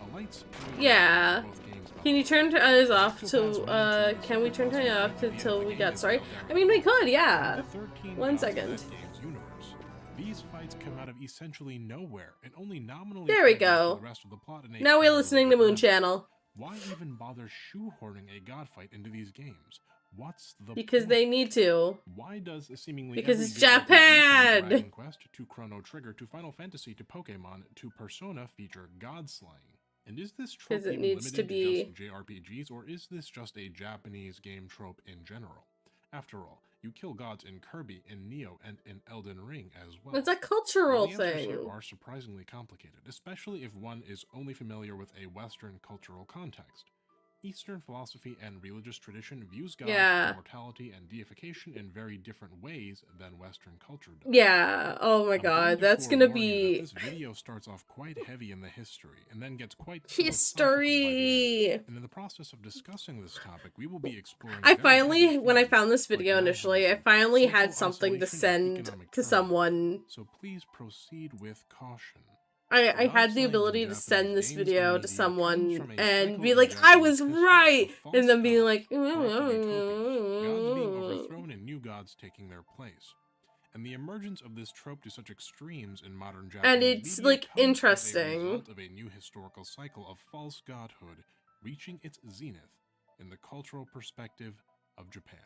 A light spoiler Yeah. for both games about Can you turn us off to, can we turn it off until we get started? I mean, we could, yeah. the 13 One of second. that game's universe. These fights come out of essentially nowhere and only nominally There we tie into go. the rest of the plot in a Now we're convoluted listening to Moon manner. Channel. Why even bother shoehorning a god fight into these games? What's the Because point? they need to. Why does seemingly Because every it's JRPG from Japan! Dragon Quest to Chrono Trigger to Final Fantasy to Pokemon to Persona feature god slaying? And is this trope 'Cause it even needs limited to to be- just JRPGs, or is this just a Japanese game trope in general? After all, you kill gods in Kirby, in Neo, and in Elden Ring as well. It's a cultural The answers here thing. are surprisingly complicated, especially if one is only familiar with a Western cultural context. Eastern philosophy and religious tradition views God's Yeah. immortality and deification in very different ways than Western culture does. Yeah. Oh my I'm going god, to that's gonna forewarn you that be this video starts off quite heavy in the history and then gets quite philosophical by the end. history. And in the process of discussing this topic, we will be exploring. I very finally, heavy when I themes found this like video initially, I nihilism, finally had social something to isolation, and send economic to turmoil. someone. So please proceed with caution. I had the ability to send this video to someone and be like, I was right! And then being like, Gods being overthrown and new gods taking their place. And the emergence of this trope to such extremes in modern Japanese And it's, media like, comes as a interesting. result of a new historical cycle of false godhood reaching its zenith in the cultural perspective of Japan.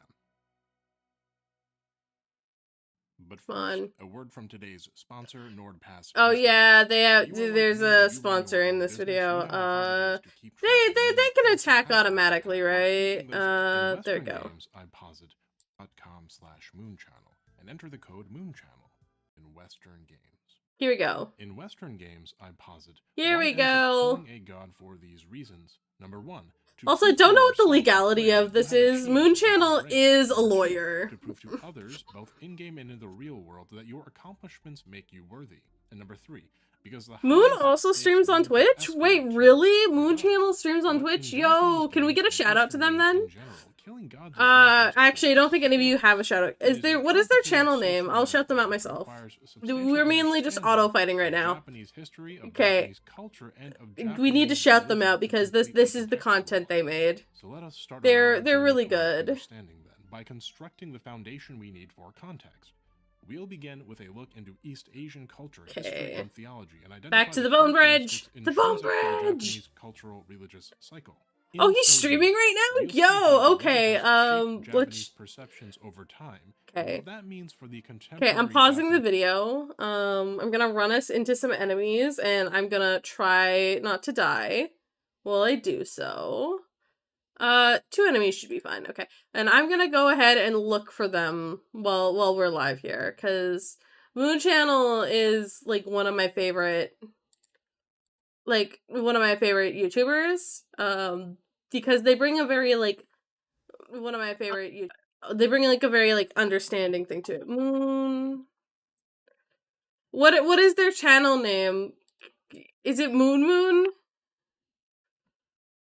But first, Fun. a word from today's sponsor, NordPass. Oh Business. yeah, If you are like there's me, a you sponsor run your in own this business, video. you know how hard it is to keep track They of the can latest attack content. automatically, While right? keeping this in There we Western go. games, I posit .com/moonchannel and enter the code moonchannel in Western games. Here we go. In Western games, I posit. Here one we ends up go. killing a god for these reasons. Number one. to Also, I prove don't to know what the yourself legality that of this you have is. achieved Moon Channel something great. is a Number two, lawyer. to prove to others, both in-game and in the real world, that your accomplishments make you worthy. And number three, because the Moon highest also stakes streams on will Twitch? Wait, escalate really? to Moon God. Channel streams on But Twitch? in Yo, Japanese can we games get a and shout out to Eastern them games then? in general, killing gods is not just Actually, I don't think cool. any of you have a shout out. It Is is there, a what is their complicated channel name? social I'll shout them out network that myself. requires a substantial We're mainly just understanding auto-fighting right of now. Japanese history, of Okay. Japanese culture, and of We need to Japanese shout them religion out to because completely this is the contextualize content they made. So let us start They're on our journey really towards good. understanding then, by constructing the foundation we need for context. We'll begin with a look into East Asian culture, history, Okay. and theology, and identify Back to the the bone characteristics bridge! The bone intrinsic to the bridge! Japanese cultural religious cycle. Oh, In he's so streaming doing, right now? we'll see how Yo, the okay, world has shaped let's... Japanese perceptions over time, Okay. and what that means for the Okay, contemporary I'm pausing the Japanese video. I'm gonna run us into some enemies, and I'm gonna try not to die while I do so. 2 enemies should be fine, okay. And I'm gonna go ahead and look for them while we're live here, because Moon Channel is, like, one of my favorite YouTubers, because they bring a very, like, they bring, like, a very, like, understanding thing to it. Moon... What is their channel name? Is it Moon Moon?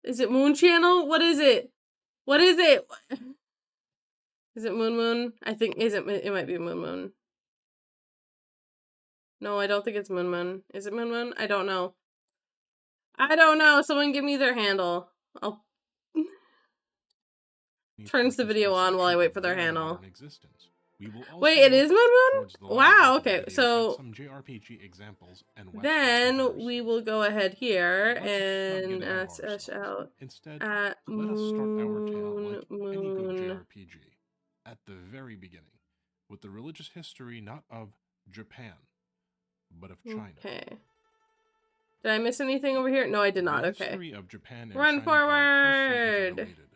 Is it Moon Channel? What is it? What is it? Is it Moon Moon? I think it might be Moon Moon. No, I don't think it's Moon Moon. Is it Moon Moon? I don't know. I don't know. Someone give me their handle. I'll turns the video on while I wait for their handle. Wait, it is Moon Moon? Wow, okay. So then we will go ahead here and search out at Moon Moon. At the very beginning, with the religious history not of Japan, but of China. Okay. Did I miss anything over here? No, I did not. The Okay. history of Japan and Run China are closely forward. interrelated,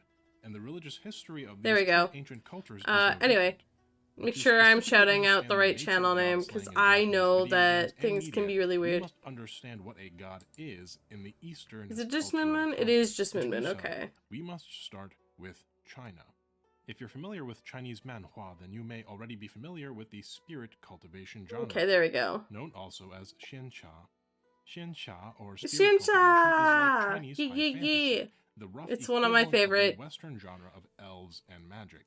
and the religious history of There we these go. two ancient cultures is no Anyway, different. make To sure I'm specifically shouting out the understand right nature channel of name God's because slang in I Japanese know video that games and things can media, be really we weird. must understand what a god is in the Eastern. Is it just Moon cultural Moon? It is context. just To Moon do Moon. so, Okay. we must start with China. If you're familiar with Chinese manhua, then you may already be familiar with the spirit cultivation genre. Okay, there we go. Known also as xianxia. Xianxia, or spirit Xianxia! cultivation, is like Chinese high Yeah. fantasy, the rough It's one of my equivalent of the favorite. Western genre of elves and magic.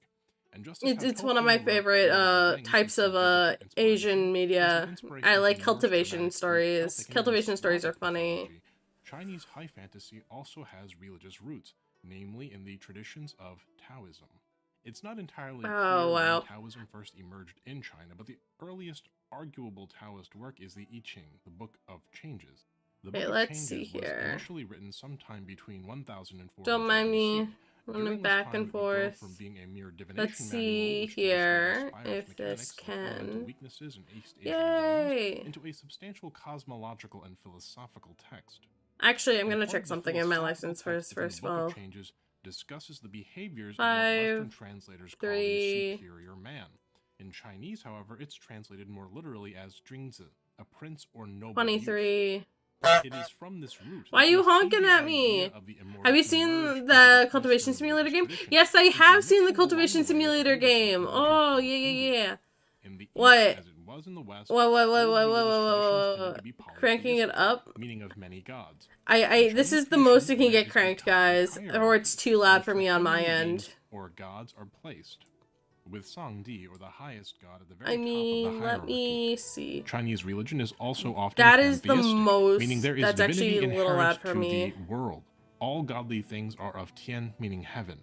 And just as It's how one of my Tolkien wrote favorite Lord of the Rings types with of biblical inspiration, Asian and some media. inspiration I from like Norse cultivation dramatic, Greek, stories. Celtic, and Cultivation even stories are Slavic funny. mythology. Chinese high fantasy also has religious roots, namely in the traditions of Taoism. It's not entirely clear wow. when Taoism first emerged in China, but the earliest arguable Taoist work is the I Ching, the Book of Changes. The Okay, Book of let's see Changes was here. initially written sometime between 1000 and 400 Don't mind me BC. running During this back time, and it would grow forth. from being a mere divination Let's manual, see which here describes Spyro's if this mechanics like elemental can. weaknesses in East Asian games, Yay! into a substantial cosmological and philosophical text. Actually, I'm And gonna part check of the something in my philosophical license text first within of the Book all. of Changes discusses the behaviors of what 5, Western translators call 3. the superior man. In Chinese, however, it's translated more literally as 君子, a prince or noble youth. 23. It is from this root Why are that you we see honking the at idea me? of the immortal Have you emerge seen into the the Cultivation Eastern Simulator religious game? tradition, Yes, I which have seen the mixes along Cultivation the way with Simulator Buddhism game. emerging Oh, from yeah. India. In the East, What? as it was in the West, What? all religious traditions tended to be Cranking it polytheistic, up? meaning of many gods. This Chinese is the most it tradition, can there get is a cranked, Taoist guys. Or hierarchy it's too loud in for which me the on my heavenly end. beings or gods are placed, with Sangdi, or the highest god, at the very I top of mean, the let hierarchy. me see. Chinese religion is also often That is the pantheistic, most. meaning there is That's divinity actually a little loud inherent for to me. the world. All godly things are of Tian, meaning heaven.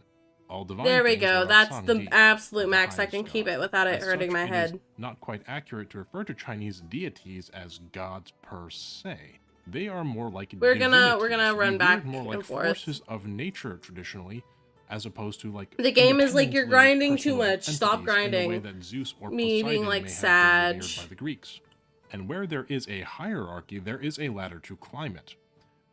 All divine There we things go. are of That's the Sangdi, absolute of the max I highest can keep god. it without it As hurting such, my it is head. not quite accurate to refer to Chinese deities as gods per se. They are more like We're gonna divinities, run back revered more like and forth. forces of nature traditionally, as opposed to like The game is like you're independently grinding too personal much. Stop entities in the way grinding. that Zeus or Me being Poseidon like may have been Sag. revered by the Greeks. And where there is a hierarchy, there is a ladder to climb it.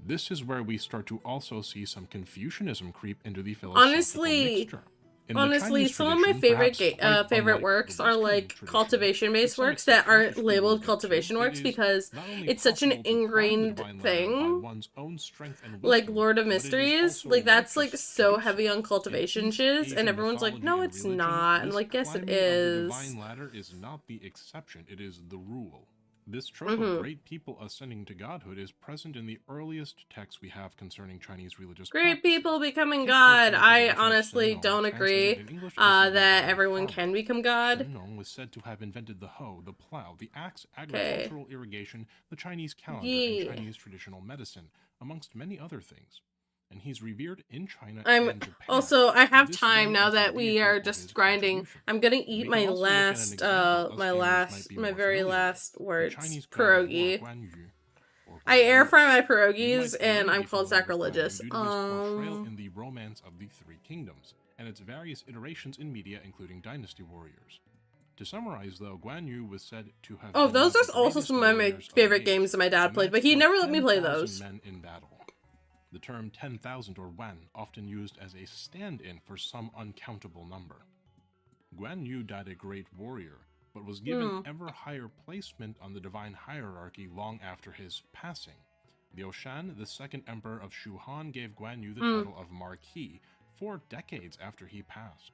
This is where we start to also see some Confucianism creep into the philosophical mixture. In the Honestly, Chinese some of my tradition, favorite perhaps quite favorite unlike works the are Western like tradition, cultivation-based to some works that extent, aren't Confucius labeled believed that cultivation it works is because not only it's such an possible to climb the ingrained divine ladder by thing. one's own strength and Like wisdom, Lord of but it is Mysteries, also like that's like righteous to so do heavy on In cultivation East shiz, and Asian everyone's like, mythology no, and it's religion, not. And this like, yes, it climbing of the is. divine ladder is not the exception; it is the rule. This trope of great people ascending to godhood is present in the earliest texts we have concerning Chinese religious Great practices. people becoming Take, for God. example, the I legend of honestly Shen don't Nong, agree translated in English as the that Divine everyone Farmer. can become God. Shen Nong was said to have invented the hoe, the plow, the axe, agricultural irrigation, the Chinese calendar, Yeah. and Chinese traditional medicine, amongst many other things. And he's revered in China I'm and Japan. also I have this time day now as a that we deity are for just his grinding. contribution. I'm gonna We eat can my also look at an last example us gamers might be my more very familiar with, last the words Chinese god of war, pierogi. Guan Yu, or I Guan air Yu. fry my You pierogies might and already I'm be called familiar with Guan Yu sacrilegious. due to his portrayal in the Romance of the Three Kingdoms, and its various iterations in media, including Dynasty Warriors. To summarize, though, Guan Yu was said to have Oh, been those one are of the also greatest some of my warriors of favorite the games that my age, dad who played, but matched he like never let me play 10,000 those. men in battle. The term 10,000 or wan, often used as a stand-in for some uncountable number. Guan Yu died a great warrior, but was given ever higher placement on the divine hierarchy long after his passing. Liu Shan, the second emperor of Shu Han, gave Guan Yu the title of Marquis 4 decades after he passed.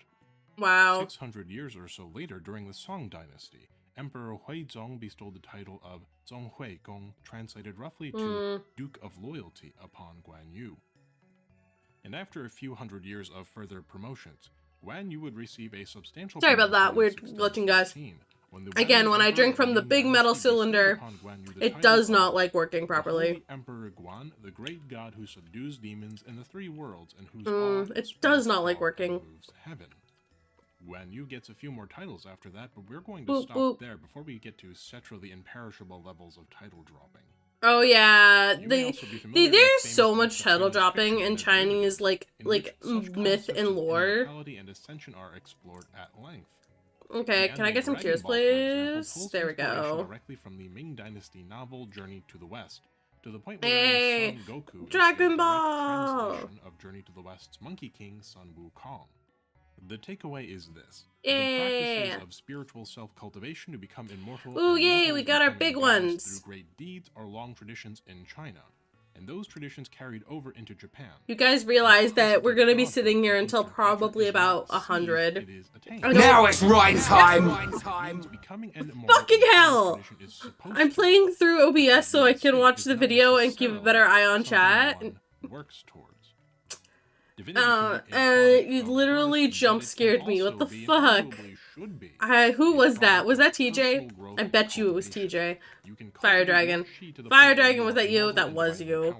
Wow. 600 years or so later, during the Song dynasty, Emperor Huizong bestowed the title of Zonghui Gong, translated roughly to Duke of Loyalty, upon Guan Yu. And after a few hundred years of further promotions, Guan Yu would receive a substantial. Sorry about that, weird glitching, guys. Again, when I drink from the big metal cylinder, it does not like working properly. Emperor Guan, the great god who subdues demons in the three worlds and whose it does not like working. Moves heaven. Guan Yu gets a few more titles after that, but we're going to stop there before we get to Cetra the imperishable levels of title dropping. Oh yeah, there's so much title dropping in Chinese, like myth and lore. And ascension are explored at length. Okay, can I get some tears, please? There we go. Directly from the Ming Dynasty novel Journey to the West, to the point where Son Goku Dragon Ball of Journey to the West's Monkey King Sun Wukong. The takeaway is this: the practices of spiritual self-cultivation to become immortal. Ooh, yay! We got our big ones. Through great deeds are long traditions in China, and those traditions carried over into Japan. You guys realize that we're gonna be sitting here until probably about 100. Now it's rhyme time! Fucking hell! I'm playing through OBS so I can watch the video and keep a better eye on chat. Works towards. You literally jump scared me. What the fuck? Who was that? Was that TJ? I bet you it was TJ. Fire Dragon. Fire Dragon, was that you? That was you.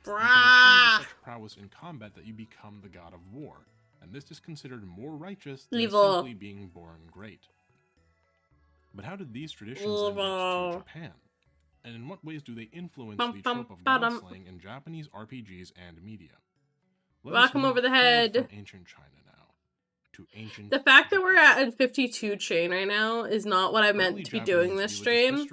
Brah! Such prowess in combat that you become the god of war, and this is considered more righteous than Evil. simply being born great. But how did these traditions mix to Japan? And in what ways do they influence the trope of god slaying in Japanese RPGs and media? Whack him over the head. From ancient China now to ancient. The fact that we're at a 52 chain right now is not what I meant to be doing this stream,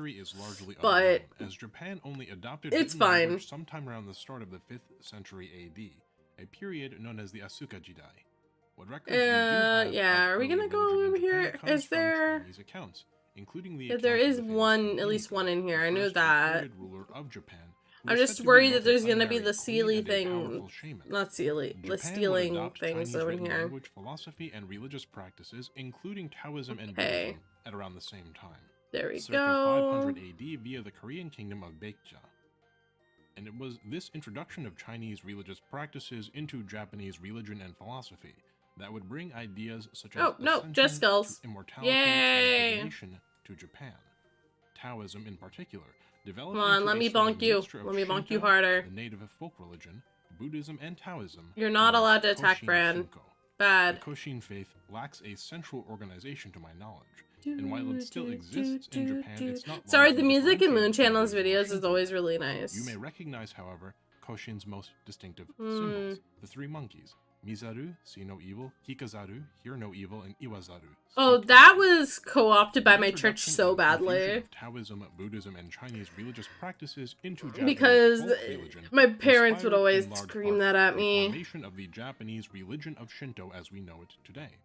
but as Japan only adopted it's fine. Sometime around the start of the 5th century AD, a period known as the Asuka Jidai. What records yeah, are we gonna go over here? Is there? Accounts, including the There is one, at least one in here. I knew that. Ruler of Japan. I'm just worried that there's gonna be the Sealy thing, not Sealy, the stealing things over here. Language, philosophy, and religious practices, including Taoism and Buddhism, at around the same time. There we Circa go. 500 AD via the Korean kingdom of Baekja. And it was this introduction of Chinese religious practices into Japanese religion and philosophy that would bring ideas such as just skulls. Immortality Yay! and divination to Japan. Taoism in particular. Come on, let me bonk you. Let me bonk you harder. The native folk religion, Buddhism and Taoism. You're not allowed to attack Bran. Bad. The Koshin faith lacks a central organization to my knowledge. And while it still exists in Japan, it's not. Sorry, the music in Moon Channel's videos is always really nice. You may recognize, however, Koshin's most distinctive symbols. The three monkeys. Mizaru, see no evil, Hikazaru, hear no evil, and Iwazaru. Oh, that was co-opted by my church so badly. Of Taoism, Buddhism, and Chinese religious practices into Japanese because religion my parents would always scream that at me. The formation of the Japanese religion of Shinto as we know it today.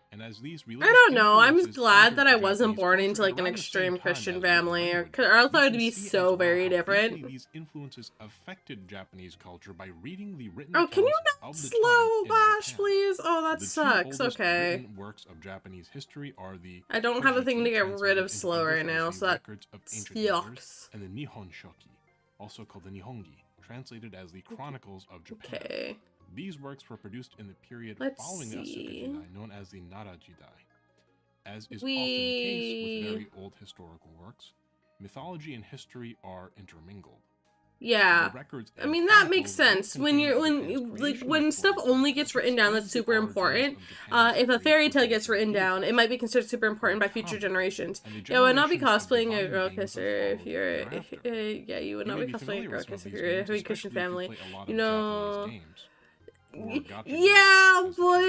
And as these I don't know. I'm glad that I wasn't born into like an extreme Christian family, or else I would be so very different. These influences affected Japanese culture by reading the written. Oh, can you not slow, Bash, please? Oh, that sucks. Okay. Works of Japanese history are the. I don't have a thing to get rid of slow right now, so that sucks. And the Nihon Shoki, also called the Nihongi, translated as the Chronicles of Japan. Okay. These works were produced in the period following the Asuka Jidai, known as the Nara Jidai. As is often the case with very old historical works, mythology and history are intermingled. Yeah, I mean that makes sense. When stuff only gets written down, that's super important. If a fairy tale gets written down, it might be considered super important by future generations. Yeah, would not be cosplaying a girl kisser if you're, yeah, you would not be cosplaying a girl kisser if you're a Christian family. You know. Yeah, but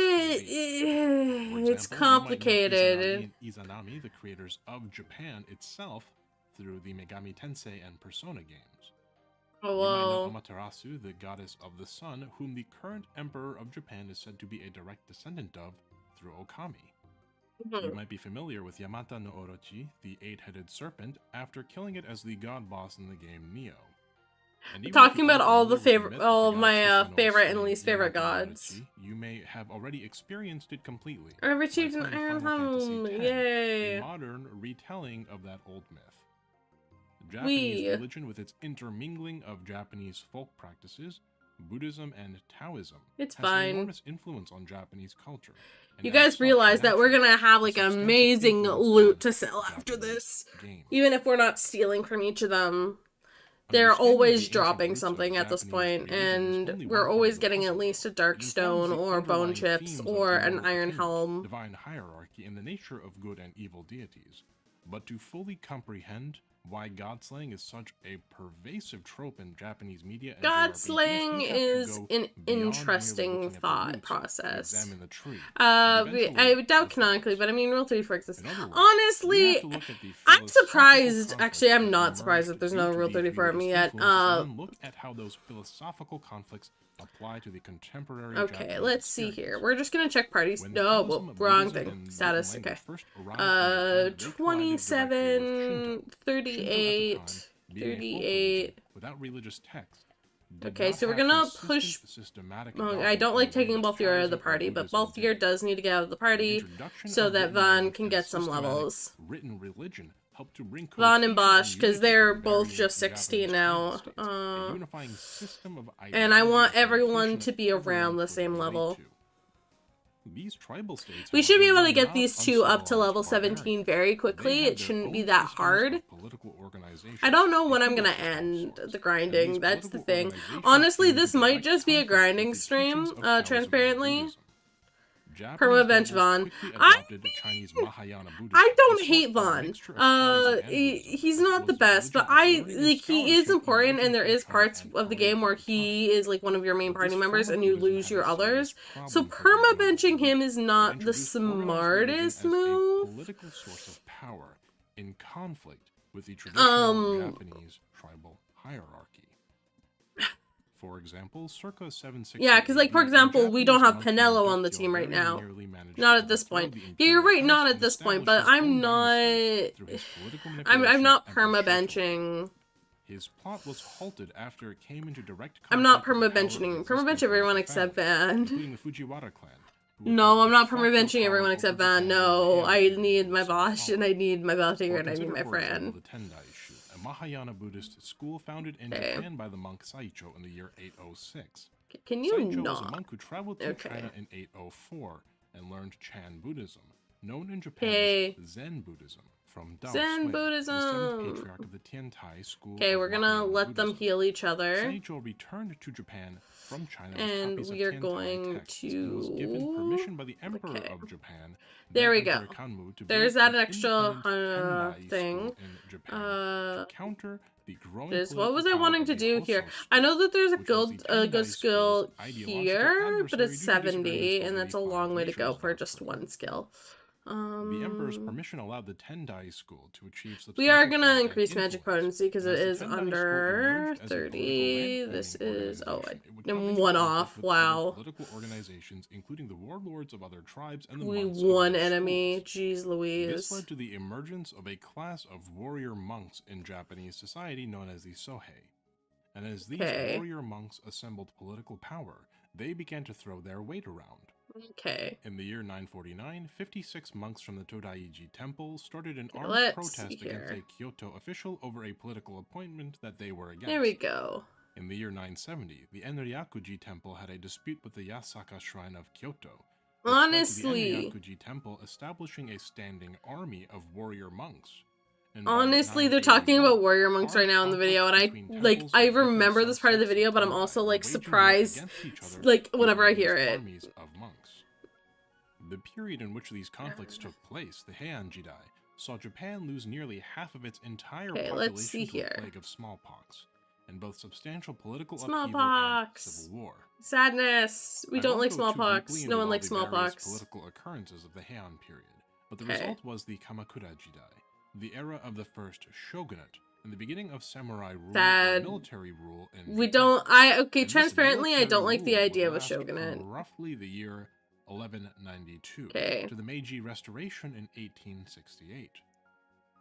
it's complicated. Izanami, the creators of Japan itself, through the Megami Tensei and Persona games. Oh, well. You might know Amaterasu, the goddess of the sun, whom the current emperor of Japan is said to be a direct descendant of through Okami. You might be familiar with Yamata no Orochi, the eight-headed serpent, after killing it as the god boss in the game Nioh. Talking about all of my favorite and least favorite gods. You may have already experienced it completely. I've achieved an Iron Home, yay! A modern retelling of that old myth. Japanese religion, with its intermingling of Japanese folk practices, Buddhism and Taoism It's has an fine. enormous influence on Japanese culture. and You as guys such, realize that we're naturally, gonna have a like substantial amazing influence loot on to sell after Japanese this. games. Even if we're not stealing from each of them. They're Understanding always the ancient dropping roots of something at this Japanese point, Buddhism is and only we're one always part of the getting at puzzle, least a though. dark It informs stone the or bone underlying chips themes of or an Indo-European iron helm. divine hierarchy and the nature of good and evil deities. But to fully comprehend why god-slaying is such a pervasive trope in Japanese media and God-slaying JRPGs, we have to is go an beyond merely interesting looking at the thought roots process. and examine the tree, I and eventually doubt the canonically, forest. but I mean, Rule 34 exists. In other words, we have Honestly, to look at the I'm surprised. philosophical Actually, I'm conflicts not that surprised that emerged there's due no to Rule these 34 at religious me yet. influences, and then look at how those philosophical conflicts apply to the contemporary Okay, Japanese let's see experience. here. We're just gonna check parties. When the No, Taoism well, of wrong Buddhism thing. and Status, Written okay. language first arrived in Japan, they collided directly with 27, Shinto. 38, Shinto at the time, being a folk 38. religion without religious text, did Okay, not so we're have gonna consistent, push. systematic Well, I development don't in like the way taking that Balthier out of the Taoism and party, but Buddhism Balthier did. does need to get out of the The party introduction so of that written Vaughn language can and get some systematic levels. Written religion helped to bring Vaughn and cohesion Bosch, because unity they're to both varying just 16 Japanese now. clan states, a unifying system of And I want ideology and everyone education to that be everyone around the could same relate level. to. These tribal states, We should be however, able to were get not these two up to level uncivilized 17 barbarians. very They quickly. had It their shouldn't be own that systems hard. of political organization, I don't know when a I'm gonna feudal system of end sorts, the and grinding. these That's the political thing. organizations Honestly, came into this might direct just be a conflict with grinding the stream, teachings of Taoism and transparently. Buddhism. Japanese Permabench nobles Vaughn. quickly I adopted Chinese Mahayana Buddhism, I don't a hate sort of Vaughn. mixture of Taoism and Buddhism, He's as not well the as a best, but religion of learning and like he is scholarship important, emerging and there from is China parts and of the Korea game where at the time. he is like one of your main But party this members, form of and you Buddhism lose had your a serious others. So problem for the younger permabenching him elite. is It not the introduced organized religion smartest as a move. political source of power in conflict with the traditional Japanese tribal hierarchy. For example, circa 760 Yeah, because like for AD, example, we don't Japanese have monk Pinello named on the Gakyo team right very now. nearly managed Not to at this overthrow point. the Yeah, you're imperial right, not house at and this point, establish but his own I'm not. dynasty through his political I'm manipulation not and his social permabenching. His plot was halted after it came into direct I'm not conflict with the power of permabenching. existing Permabench everyone political except families, Van. including the Fujiwara clan. who No, had I'm not de facto permabenching power everyone over except Japan Van. during the No, Han I period need and my so Bosch, on. and I need my Baltier, Or and I need consider, my for example, friend. the Tendai-shu, a Mahayana Buddhist school founded in Okay. Japan by the monk Saicho in the year 806. Can you Saicho was a not? monk who traveled to Okay. China in 804 and learned Chan Buddhism, known in Japan Okay. as Zen Buddhism, from Dao Zen Sui, the Buddhism. seventh patriarch of the Tiantai school. Okay, of we're gonna Mahayana let them Buddhism. heal each other. Saicho returned to Japan from China with And copies we of are Tiantai going texts and was given to- permission by the Emperor Okay. of Japan. There we then Emperor go. Kanmu, to There's build that an extra independent Tendai thing. school in Japan to counter the growing What political was I power wanting of to the do Hosso here? school, I know that there's a which was the good Tendai skill school's ideological here, but adversary it's due to 70, disagreements and over that's a the long way to go Foundations for just doctrine. one skill. The Emperor's permission allowed the Tendai school to achieve substantial We are gonna power and increase magic influence. potency because it As the is Tendai school under emerged as a political 30. land-owning This is oh, organization, it would I'm come into one conflict off. with other Wow, political organizations, including the warlords of other tribes and the we monks of one other enemy. schools. Jeez This Louise. led to the emergence of a class of warrior monks in Japanese society known as the Sohei. And as these Okay. warrior monks assembled political power, they began to throw their weight around. Okay. In the year 949, 56 monks from the Todaiji temple started an Okay, armed let's protest see against here. a Kyoto official over a political appointment that they were against. There we go. In the year 970, the Enryakuji temple had a dispute with the Yasaka shrine of Kyoto. which led to Honestly, the Enryakuji temple establishing a standing army of warrior monks. And by honestly, they're talking 981, about warrior monks right now in the video, and I conflicts between like temples I of different remember this part of the subsects video, but I'm Tendai also were like waging war surprised, against each other like whenever I between hear these it. armies of monks. The period in which these conflicts took place, the Heian Jidai, saw Japan lose nearly half of its entire Okay, population let's see to here. a plague of smallpox, and both substantial political upheaval and Smallpox. civil war. Sadness. We I don't won't like go too smallpox. deeply No into one all likes the various smallpox. political occurrences of the Heian period, but the Okay. result was the Kamakura Jidai, the era of the first shogunate, and the beginning of samurai rule Sad. or military rule in We Japan. don't. Okay, And this transparently, I military don't like the rule would idea of a last from shogunate. roughly the year 1192 Okay. to the Meiji Restoration in 1868.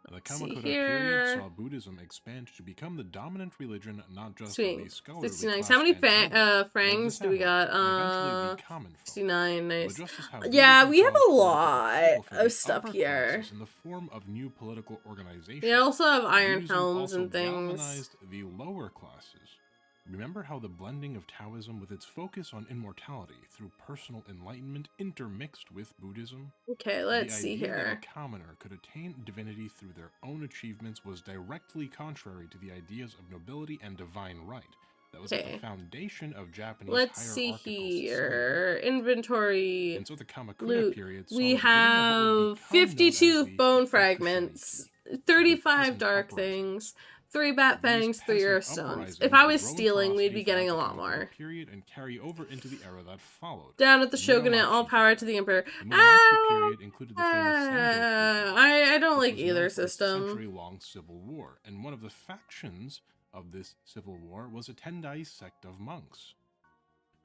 The Let's see Kamakura here. period saw Buddhism expand to become the dominant religion not just of the Sweet. scholarly 69. class How many and elite, but of the frangs do we samurai, got? and eventually the common folk. 69. But Nice. just as how Yeah, Buddhism we have caused a political lot upheaval for the of stuff upper here. classes in the form of new political organizations, We also have iron Buddhism helms also and things. galvanized the lower classes Remember how the blending of Taoism with its focus on immortality through personal enlightenment intermixed with Buddhism? Okay, let's see The idea that here. a commoner could attain divinity through their own achievements was directly contrary to the ideas of nobility and divine right. That was at the foundation of Japanese Let's see hierarchical here. society. Inventory. And so the Kamakura Loot. period saw We the beginning of what would have become known 52 as the bone Kakusho fragments, Ichi, 35 peasant dark uprising. things, 3 bat These fangs, 3 peasant earth stones. uprisings If I would was grow in stealing, we'd ferocity be getting a throughout lot the Kamakura more. period and carry over into the era that followed. Down at the shogunate, all Muromachi power to the emperor. The Muromachi period included the famous Sando period. I don't which like was either known for its system. century-long civil war, and one of the factions of this civil war was a Tendai sect of monks,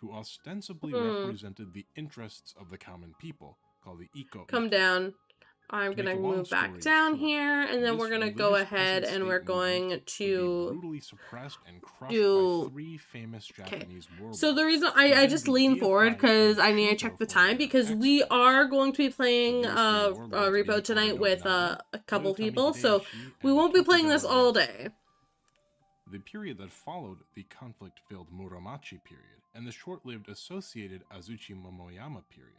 who ostensibly represented the interests of the common people, called the Iko. Come down. I'm To make gonna a long move back story down short, here, and then this we're gonna go religious ahead peasant and we're state going movement would be to brutally suppressed and crushed do- by 3 famous Japanese warlords. So the reason who I then just would lean forward deify because I need to Shinto check the for time, their because exploits. we are going to be playing These 3 warlords Repo being tonight Oda with Nobunaga, a couple Toyotomi people, so Hideyoshi, we and won't be playing this Tokugawa all Ieyasu. day. The period that followed the conflict-filled Muromachi period and the short-lived associated Azuchi Momoyama period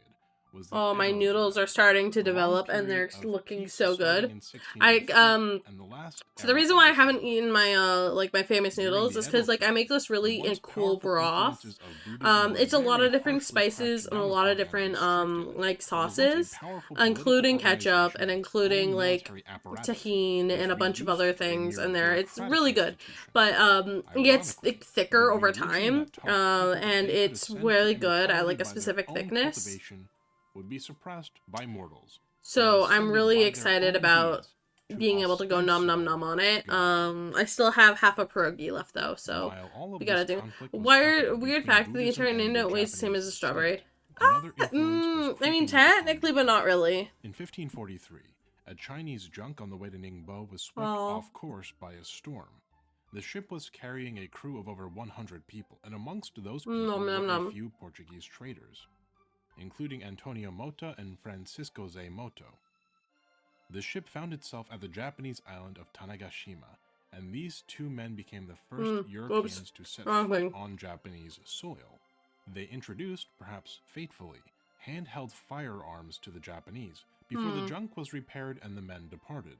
was the Oh, my Edo noodles era, are starting to a long develop, and they're period of looking peace so starting good. in I 1603, and the last So the era reason of why I this haven't era. eaten my like my famous During noodles the is Edo because like I period, make this the really once cool powerful broth. influences of Buddhism were It's a lot very of different harshly spices cracked and a down lot of upon and different restricted. like There was once a sauces, powerful political including ketchup organization and with its including own like military apparatus, tahine which and a bunch of reduced other to a things mere in there. It's bureaucratic really good, institution. but it gets Ironically, thicker it was over the religion time, that taught people that and they could it's ascend really to good at immortality like a by their specific own thickness. cultivation would be suppressed by mortals. So I'm ascended really by their excited own about deeds to being able to go nom nom nom on it. I still have half a pierogi left though, so While all of we gotta this do. conflict was Weird happening weird between fact: the Buddhism entire and the Nintendo weighs the same Japanese as a strawberry. state, another influence was I mean creeping upon technically, but not really. In 1543, a Chinese junk on the way to Ningbo was swept Aw. off course by a storm. The ship was carrying a crew of over 100 people, and amongst those people Nom, nom, were nom. a few Portuguese traders, including Antonio Mota and Francisco Zé Moto. The ship found itself at the Japanese island of Tanegashima, and these 2 men became the first Europeans to set wrong foot thing. on Japanese soil. They introduced, perhaps fatefully, handheld firearms to the Japanese before the junk was repaired and the men departed.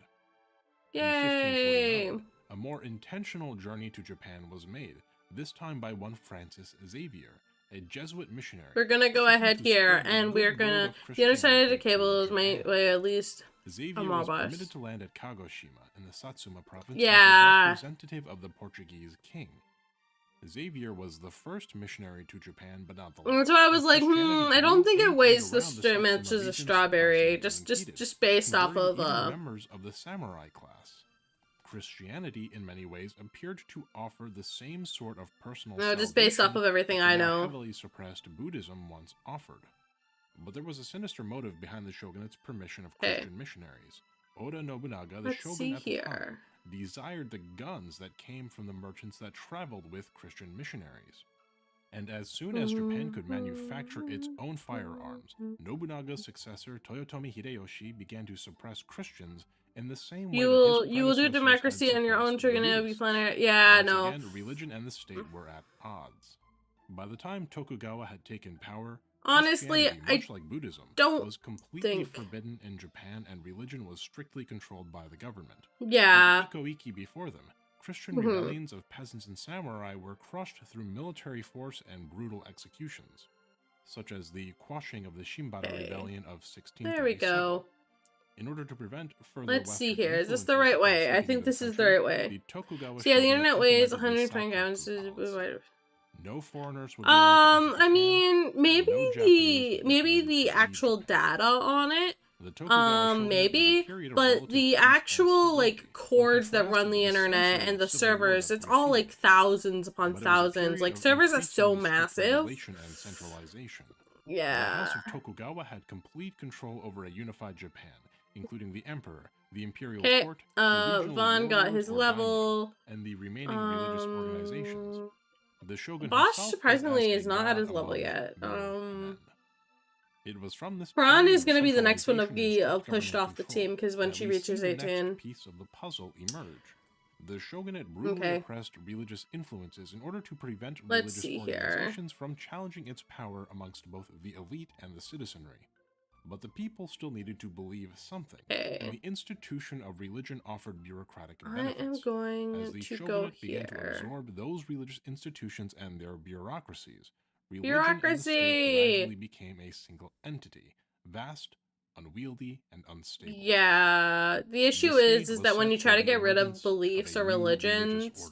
In Yay! 1549, a more intentional journey to Japan was made, this time by one Francis Xavier, a Jesuit missionary. We're gonna go seeking ahead to here, spread the and we're good gonna. word of The other side of the Christianity cable is through my Japan. way at least. Xavier I'm was all permitted bust. to land at Kagoshima in the Satsuma province Yeah. as a representative of the Portuguese king. Xavier was the first missionary to Japan, but not the last. And so I was as like, Christianity I don't grew think in it and weighs the around same much Satsuma as a regions, strawberry, largely just unimpeded, based off converting of even members of the samurai class. Christianity, in many ways, appeared to offer the same sort of personal No, just based off salvation of everything that I the more know. heavily suppressed Buddhism once offered. But there was a sinister motive behind the shogunate's permission of Hey. Christian missionaries. Oda Nobunaga, the Let's shogun see at the time, here. desired the guns that came from the merchants that traveled with Christian missionaries. And as soon as Japan could manufacture its own firearms, Nobunaga's successor Toyotomi Hideyoshi began to suppress Christians in the same way You that will his you will do predecessors had democracy on your own suppressed the Trigonometry Buddhists. planet. Yeah, Once no. again, religion and the state were at odds. By the time Tokugawa had taken power, Honestly, Christianity, much like Buddhism, don't was completely think- forbidden in Japan, and religion was strictly controlled by the government. Yeah. Like the Ikoiki before them, Christian Mhm. rebellions of peasants and samurai were crushed through military force and brutal executions, such as the quashing of the Shimbara Okay. Rebellion of 1637. There we go. In order to prevent further Let's see Western here. Is this the influences right from way? I seeping think into this is the country, right way. the Tokugawa So yeah, the shogunate internet weighs implemented the 120 Sakoku grams. policy. No foreigners would be allowed to enter I Japan. mean, maybe No the Japanese would be maybe permitted the to leave actual Japan. data on it. The Tokugawa shogunate was a Maybe, period of but relative the peace and actual like stability, cords that contrasted run the with internet century and of the civil war servers, that it's all like preceded. thousands upon But it was a thousands. period Like of servers are so increasingly strict massive. regulation and centralization. The Yeah. House of Tokugawa had complete control over a unified Japan, including the emperor, the imperial Okay, court, the regional Vaughn got warlords his or level. daimyo, and the remaining religious organizations. The shogun Bosch himself was surprisingly as is a not at god his level among yet. mere men. It was from this Fran period is of gonna be the next one to centralization and be strict pushed government off the control team because when that she we reaches see the next 18. piece of the puzzle emerge. The shogunate brutally oppressed religious influences in order to prevent Let's religious see here. organizations from challenging its power amongst both the elite and the citizenry. But the people still needed to believe something, and the institution of religion offered bureaucratic benefits. I am going as the to go shogunate began to here. absorb those religious institutions and their bureaucracies, religion Bureaucracy! and the state gradually became a single entity, vast, unwieldy, and unstable. Yeah, the issue is that when you try to get rid of beliefs or religions,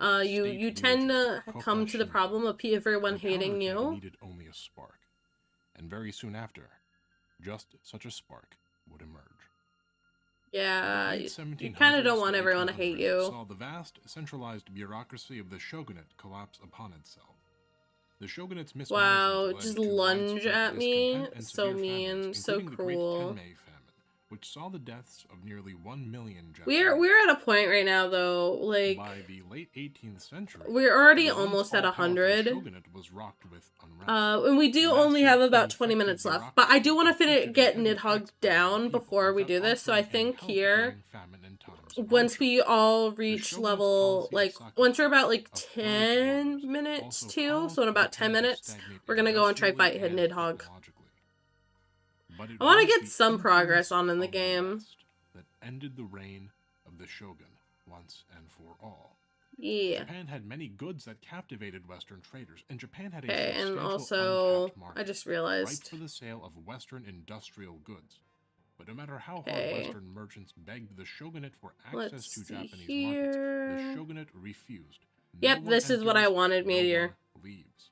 you tend to come to the problem of everyone hating you. Needed only a spark, and very soon after, just such a spark would emerge. Yeah, you kind of don't want everyone to hate you. Saw the vast, centralized bureaucracy of the shogunate collapse upon itself. The shogunate's wow, just lunge at me. So mean, so cruel. Which saw the deaths of nearly 1 million Japanese. We're at a point right now though, like by the late 18th century, we're already almost at 100. Shogunate was rocked with unrest. And we do only have about 20 minutes left, but I do want to get Nidhogg down before we do this. So I think here, once we all reach level, like once we're about like 10 minutes too, so in about 10 minutes, we're gonna go and try fight Nidhogg. I want to get some progress on in the game. That ended the reign of the shogun once and for all. Yeah. Japan had many goods that captivated Western traders, and Japan had a and substantial also, untapped market, I just realized, ripe for the sale of Western industrial goods. But no matter how hard Western merchants begged the shogunate for access to Japanese markets, the shogunate refused. Yep, this is what I wanted, Meteor. Leaves.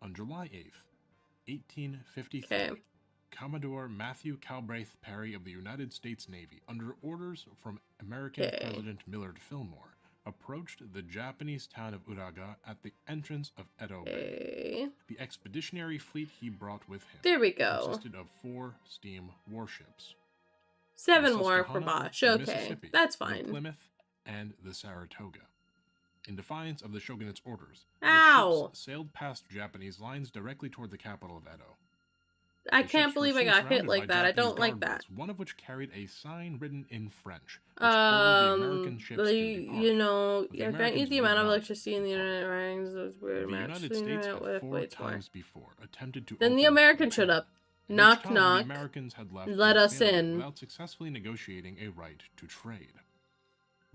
On July 8th, 1853, Commodore Matthew Calbraith Perry of the United States Navy, under orders from American President Millard Fillmore, approached the Japanese town of Uraga at the entrance of Edo Bay. The expeditionary fleet he brought with him consisted of 4 steam warships. 7 more for Bosch. Okay, that's fine. The Plymouth and the Saratoga. In defiance of the shogunate's orders, the ships sailed past Japanese lines directly toward the capital of Edo. I can't believe I got hit like that. I don't like that. One of which carried a sign written in French. You know, I grant you the amount of electricity in the internet rings. Those weird matches. The United States had 4 times before attempted to. Then the American showed up. Knock, knock. The Americans had left let us in without successfully negotiating a right to trade.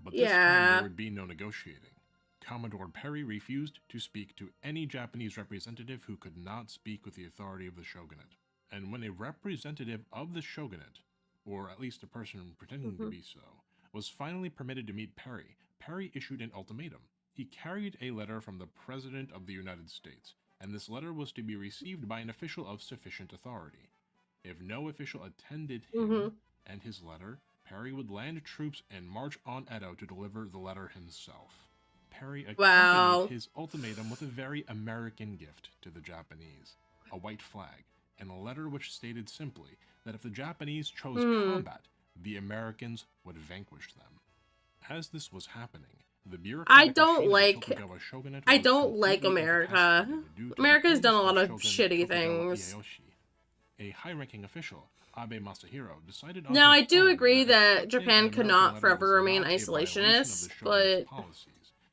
But this time there would be no negotiating. Commodore Perry refused to speak to any Japanese representative who could not speak with the authority of the shogunate. And when a representative of the shogunate, or at least a person pretending to be so, was finally permitted to meet Perry, Perry issued an ultimatum. He carried a letter from the President of the United States, and this letter was to be received by an official of sufficient authority. If no official attended him and his letter, Perry would land troops and march on Edo to deliver the letter himself. Perry accompanied his ultimatum with a very American gift to the Japanese, a white flag, and a letter which stated simply that if the Japanese chose combat, the Americans would vanquish them. As this was happening, the bureaucratic I don't like America. America's done a lot of shitty things. A high-ranking official, Abe Masahiro, decided on now I do agree that Japan could not forever remain isolationist, but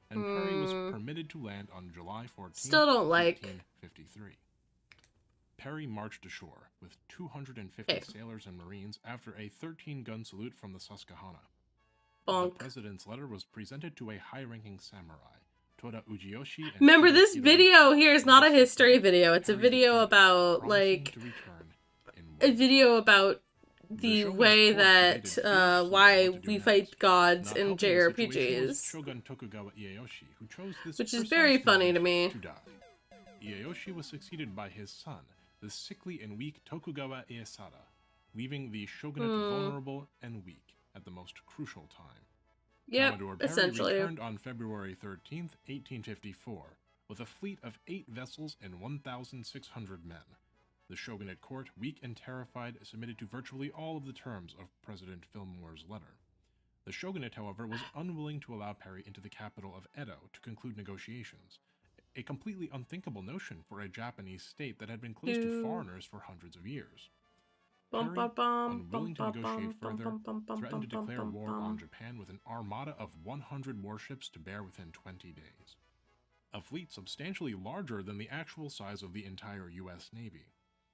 and Perry was permitted to land on July 14, still don't like 1853. Perry marched ashore with 250 sailors and marines after a 13-gun salute from the Susquehanna. The president's letter was presented to a high-ranking samurai, Toda Ujiyoshi. Remember, this video here is not a history video. It's a video about, like, the way that, why we fight gods in JRPGs. Shogun Tokugawa Ieyasu, who chose this which is very funny to me. To die. Ieyasu was succeeded by his son, the sickly and weak Tokugawa Ieyasu, leaving the shogunate vulnerable and weak at the most crucial time. Commodore Perry returned on February 13th, 1854, with a fleet of 8 vessels and 1,600 men. The shogunate court, weak and terrified, submitted to virtually all of the terms of President Fillmore's letter. The shogunate, however, was unwilling to allow Perry into the capital of Edo to conclude negotiations, a completely unthinkable notion for a Japanese state that had been closed to foreigners for hundreds of years. Bum, Perry, bum, unwilling to bum, negotiate bum, further, bum, bum, bum, threatened to bum, declare bum, war bum. on Japan with an armada of 100 warships to bear within 20 days. A fleet substantially larger than the actual size of the entire US Navy.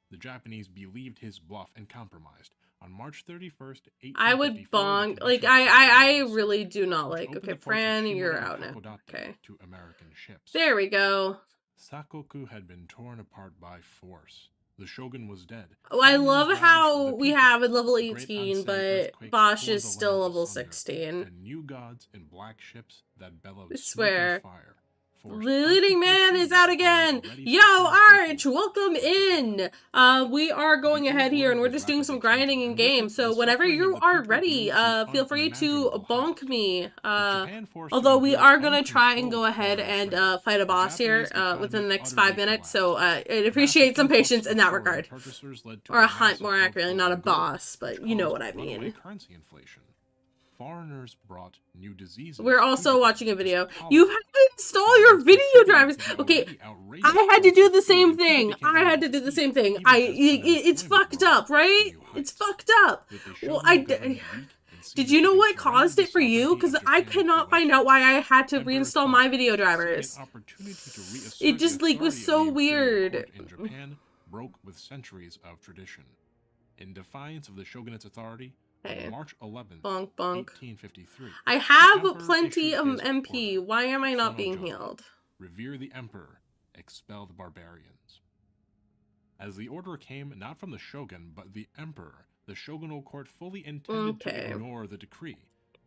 The Japanese believed his bluff and compromised. On March 31st, 1854, I would bonk. the Like, Convention I took really do not which like. opened Okay, the ports of Fran, Shimoda you're and out now. Hakodate Okay. to American ships. There we go. Sakoku had been torn apart by force. The shogun was dead. Oh, I Famines love ravaged how the we people. have it level The great 18, Ansei but earthquake Bosch tore is the still land level asunder, 16. and new gods in black ships that bellowed I smoke swear. and fire. The leading man is out again. Yo, Arch, welcome in. We are going ahead here, and we're just doing some grinding in game. So whenever you are ready, feel free to bonk me. Although we are gonna try and go ahead and fight a boss here within the next 5 minutes. So I'd appreciate some patience in that regard, or a hunt, more accurately, not a boss, but you know what I mean. Currency inflation. Foreigners brought new diseases. We're also watching a video. You have to install your video drivers. Okay, I had to do the same thing. It's fucked up, right? It's fucked up. Well, did you know what caused it for you? Because I cannot find out why I had to reinstall my video drivers. It just like was so weird. In Japan, broke with centuries of tradition. In defiance of the shogunate's authority, on March 11th, 1853, I have plenty of MP. Why am I not being healed? Revere the emperor, expel the barbarians. As the order came not from the shogun, but the emperor, the shogunal court fully intended to ignore the decree.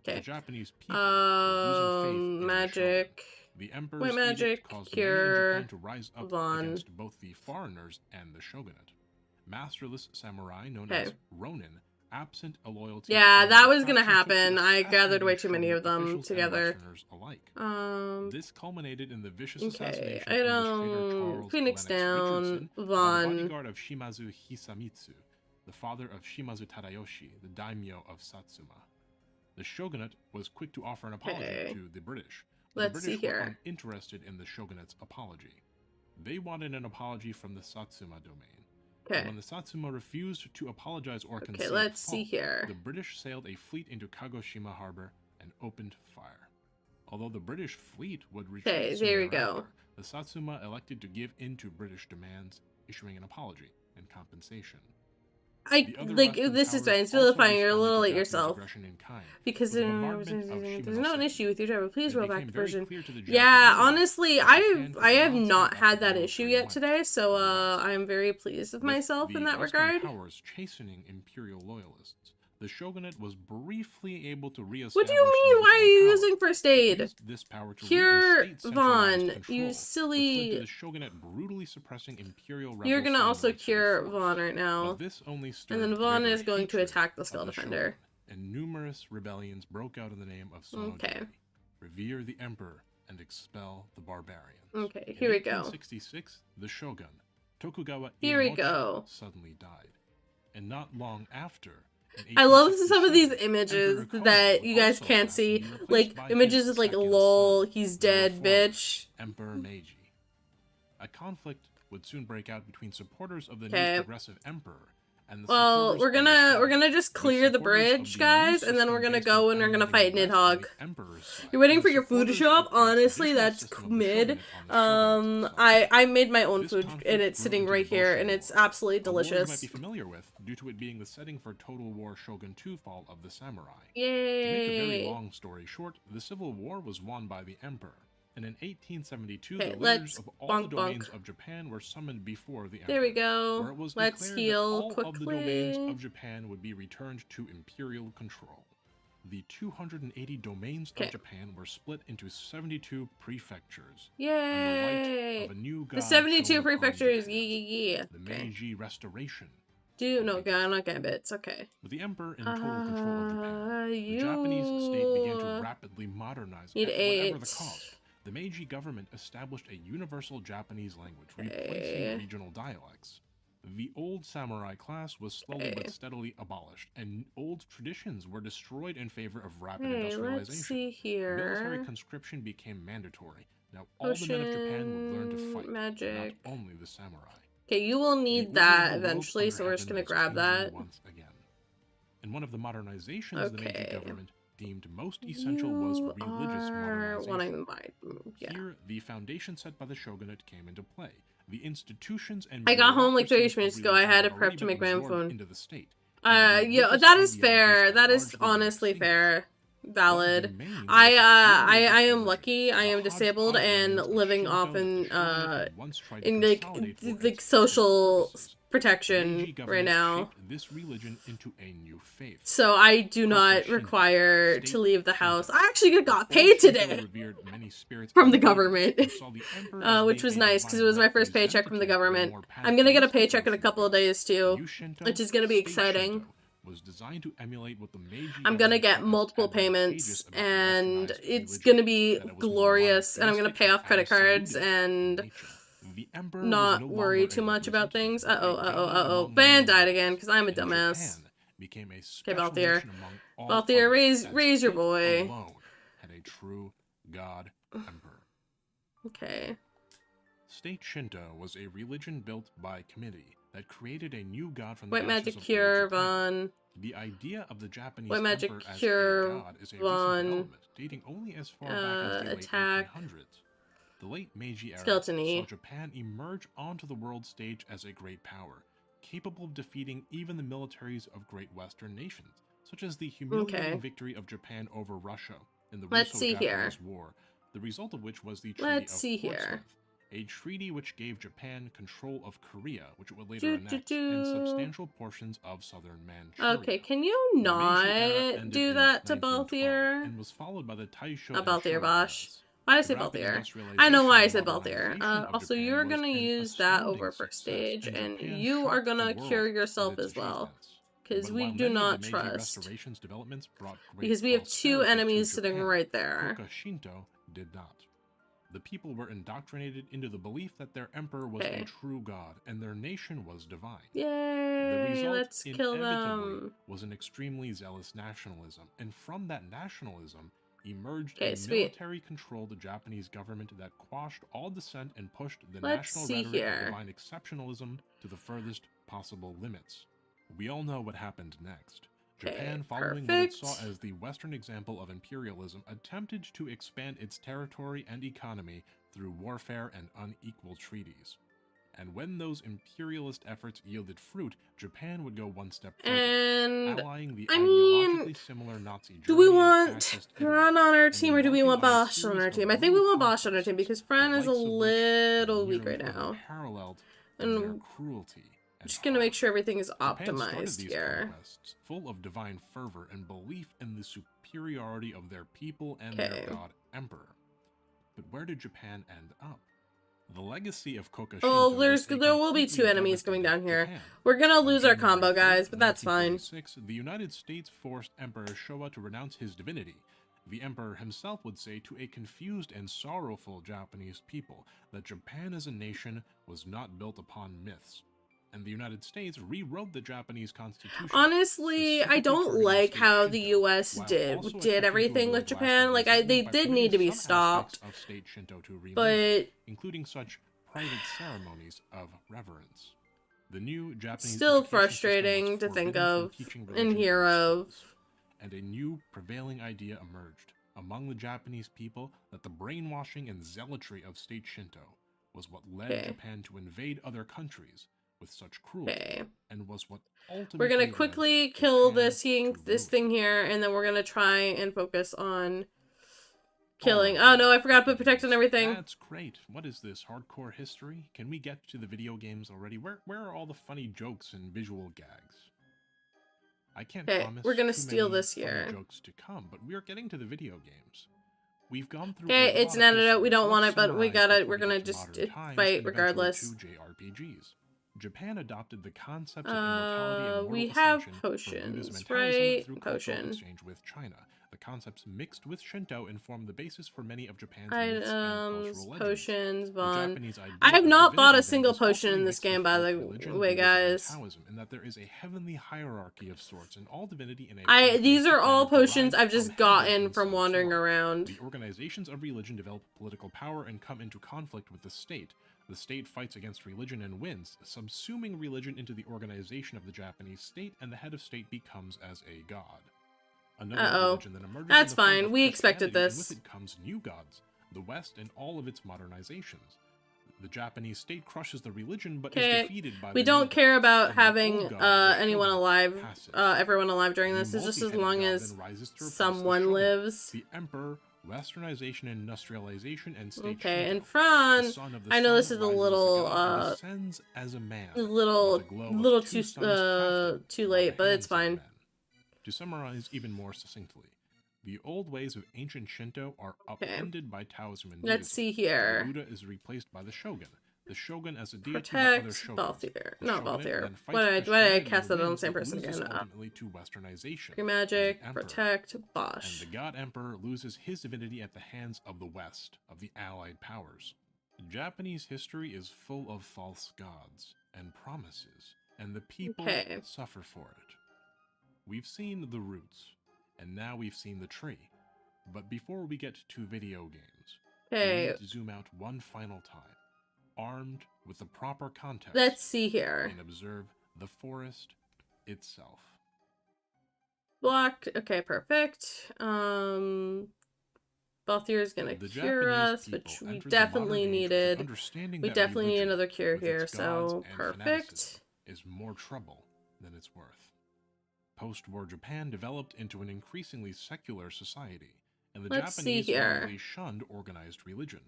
The Japanese people were losing faith in magic. The emperor's magic, edict caused cure, many in Japan to rise up against both the foreigners and the shogunate. Masterless samurai known as Ronin, absent a loyalty. Yeah, that was gonna happen. I gathered way too many of them together. This culminated in the vicious assassination I don't. Phoenix down. the Vaughn. bodyguard of Shimazu Hisamitsu, the father of Shimazu Tadayoshi, the daimyo of Satsuma. The shogunate was quick to offer an apology to the British. Let's see here. Were uninterested in the shogunate's apology. They wanted an apology from the Satsuma domain. Okay. When the Satsuma refused to apologize or concede let's fault, see here. the British sailed a fleet into Kagoshima harbor and opened fire. Although the British fleet would retreat there we soon go. thereafter, the Satsuma elected to give in to British demands, issuing an apology and compensation. This is fine. It's vilifying. You're a little late yourself. Because there's not an issue with your driver. Please roll back the version. Yeah, honestly, I have not had that issue yet today, so I'm very pleased with myself in that regard. Powers chastening imperial loyalists. The shogunate was briefly able to reestablish. What do you mean? Why are you using first aid? This power to Cure Vaughn, control, you silly. the shogunate brutally suppressing imperial You're gonna also cure Vaughn right now. This only and then Vaughn is going to attack the Skull Defender. And numerous rebellions broke out in the name of Sonoji. Okay. Revere the emperor and expel the barbarians. Okay, here we go. In 1866, the shogun, Tokugawa Here we Ieyasu, go. suddenly died. And not long after, I love some of these images that you guys can't see. Like, images of like, lol, he's dead, bitch. Emperor Meiji. A conflict would soon break out between supporters of the new progressive emperor and the well, we're gonna just clear the bridge, guys, and then we're gonna go and we're gonna fight Nidhogg. You're waiting for your food to show up? Honestly, that's mid. I made my own food, and it's sitting right here, and it's absolutely delicious. You might be familiar with, due to it being the setting for Total War Shogun II Fall of the Samurai. Yay! To make a very long story short, the Civil War was won by the emperor. And in 1872, the leaders of all the domains of Japan were summoned before the emperor. There we go. Where it was Let's declared heal that all quickly. of the domains of Japan would be returned to imperial control. The 280 domains of Japan were split into 72 prefectures. Yay! Of a new the 72 prefectures, yeah. The Meiji Restoration. I'm not gambits, okay. With the emperor in total control of Japan, the Japanese state began to rapidly modernize at whatever the cost. The Meiji government established a universal Japanese language, replacing regional dialects. The old samurai class was slowly but steadily abolished, and old traditions were destroyed in favor of rapid industrialization. Let's see here. Military conscription became mandatory. Now all the men of Japan would learn to fight, not only the samurai. Okay, you will need that eventually, so we're just gonna grab that. Once again. And one of the modernizations the Meiji Okay. government deemed most essential was religious modernization. Wanting by, yeah. Here, the foundation set by the shogunate came into play. The institutions and I got home like 30 minutes ago. I had to prep to make my own phone. Yeah, that is fair. That is honestly fair. Valid. I am lucky. I am disabled and living off in like social protection right now. This religion into a new faith. So I do not require to leave the house. I actually got paid today from the government, which was nice because it was my first paycheck from the government. I'm gonna get a paycheck in a couple of days too, which is gonna be exciting. Was designed to emulate what the Meiji I'm gonna get multiple payments and it's gonna be glorious, and I'm gonna pay off credit cards and not worry too much about things. Van died again because I'm a dumbass. Okay, Balthier. Balthier, raise your boy. Had a true god emperor. Okay. State Shinto was a religion built by committee that created a new god from the White magic cure, Von. The idea of the Japanese White magic emperor as cure, a god is a recent Von. development, dating only as far back as the attack. late 1800s. The late Meiji era Skeleton-y. saw Japan emerge onto the world stage as a great power, capable of defeating even the militaries of great Western nations, such as the humiliating victory of Japan over Russia in the Russo-Japanese War, the result of which was the Treaty of Portsmouth. A treaty which gave Japan control of Korea, which it would later annex, and substantial portions of southern Manchuria. Okay, can you not do that to Balthier? And was followed by the Taisho Balthier Bosch. Why did I say Balthier? I know why I said Balthier. Also, you're gonna use that over first stage, and you are gonna cure yourself as well. Because we do not trust. Because we have two enemies sitting right there. Shinto did not. The people were indoctrinated into the belief that their emperor was a true god and their nation was divine. Yay! The result, Let's kill them. Was an extremely zealous nationalism, and from that nationalism emerged a military-controlled Japanese government that quashed all dissent and pushed the national rhetoric of divine exceptionalism to the furthest possible limits. We all know what happened next. Japan, following what it saw as the Western example of imperialism, attempted to expand its territory and economy through warfare and unequal treaties. And when those imperialist efforts yielded fruit, Japan would go one step further, allying the ideologically similar Nazi Germany. Do we want Fran on our team or do we want Bosch on our team? I think we want Bosch on our team because Fran is a little weak right now. And cruelty. I'm just gonna make sure everything is optimized here. Full of divine fervor and belief in the superiority of their people and their god emperor. But where did Japan end up? The legacy of Kokushinto. Oh, there will be two enemies coming down here. We're gonna lose our combo, guys, but that's fine. The United States forced Emperor Showa to renounce his divinity. The emperor himself would say to a confused and sorrowful Japanese people that Japan as a nation was not built upon myths. And the United States rewrote the Japanese constitution. Honestly, I don't like how the U.S. did everything with Japan. Like, they did need to be stopped, but including such private ceremonies of reverence. The new Japanese still frustrating to think of and hear of. And a new prevailing idea emerged among the Japanese people that the brainwashing and zealotry of state Shinto was what led Japan to invade other countries with such cruelty, and was what ultimately we're gonna quickly kill this thing here, and then we're gonna try and focus on killing. Oh no, I forgot to put protect on everything. That's great. What is this, hardcore history? Can we get to the video games already? Where are all the funny jokes and visual gags? I can't promise. We're gonna steal this here. Jokes to come, but we are getting to the video games. We've gone through. Okay, it's an antidote. We don't want it, but we're gonna just fight regardless. JRPGs. Japan adopted the concepts of immortality and we mortal have ascension potions, from right? through cultural exchange with China. The concepts mixed with Shinto inform the basis for many of Japan's myths and cultural legends. Potions, Bond. I have not bought a single potion in this game, by the way, guys. And that there is a heavenly hierarchy of sorts, and all divinity in a these are all potions I've just gotten from wandering around. The organizations of religion develop political power and come into conflict with the state. The state fights against religion and wins, subsuming religion into the organization of the Japanese state, and the head of state becomes as a god. Another religion that emerges That's in the form fine. of We expected Christianity, this. and with it comes new gods, the West and all of its modernizations. The Japanese state crushes the religion, but is defeated by we the don't new care gods, about and the having old god, the anyone shogun, alive, passes. everyone alive during The this. It's just as multi-headed long god as then rises to replace the someone shogun, lives. the emperor, westernization, industrialization, and state Okay, Shinto. and Fran, The son of the I know sun this is a rises as little god and descends as a man, little with the glow of little two too suns crafted too by late, the but it's hands of fine. men. To summarize even more succinctly, the old ways of ancient Shinto are upended by Taoism and Buddhism. Let's see here. The Buddha is replaced by the shogun. The shogun as a deity by other Protect shogunate. Balthier. The Not shogunate Balthier. then fights Why did I Christianity cast that and on the wins, same but person loses again? ultimately to westernization. Pre-magic, as the emperor. protect, And Bosch. the god emperor loses his divinity at the hands of the West, of the allied powers. Japanese history is full of false gods and promises, and the people suffer for it. We've seen the roots, and now we've seen the tree. But before we get to video games, we need to zoom out one final time, armed with the proper context. Let's see here. And observe the forest itself. Block. Okay, perfect. Balthier is gonna cure us, which we definitely needed. We definitely need another cure here, so perfect. Is more trouble than it's worth. Post-war Japan developed into an increasingly secular society, and the Japanese largely shunned organized religion.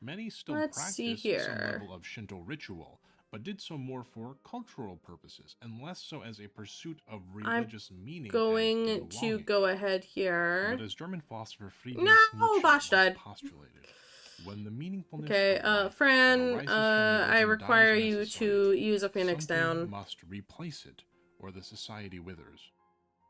Many still practiced some level of Shinto ritual, but did so more for cultural purposes and less so as a pursuit of religious meaning. Going to go ahead here. But as German philosopher Friedrich Nietzsche Bosch died. Postulated, when the meaningfulness Fran, I require you to use a Phoenix down. Must replace it, or the society withers.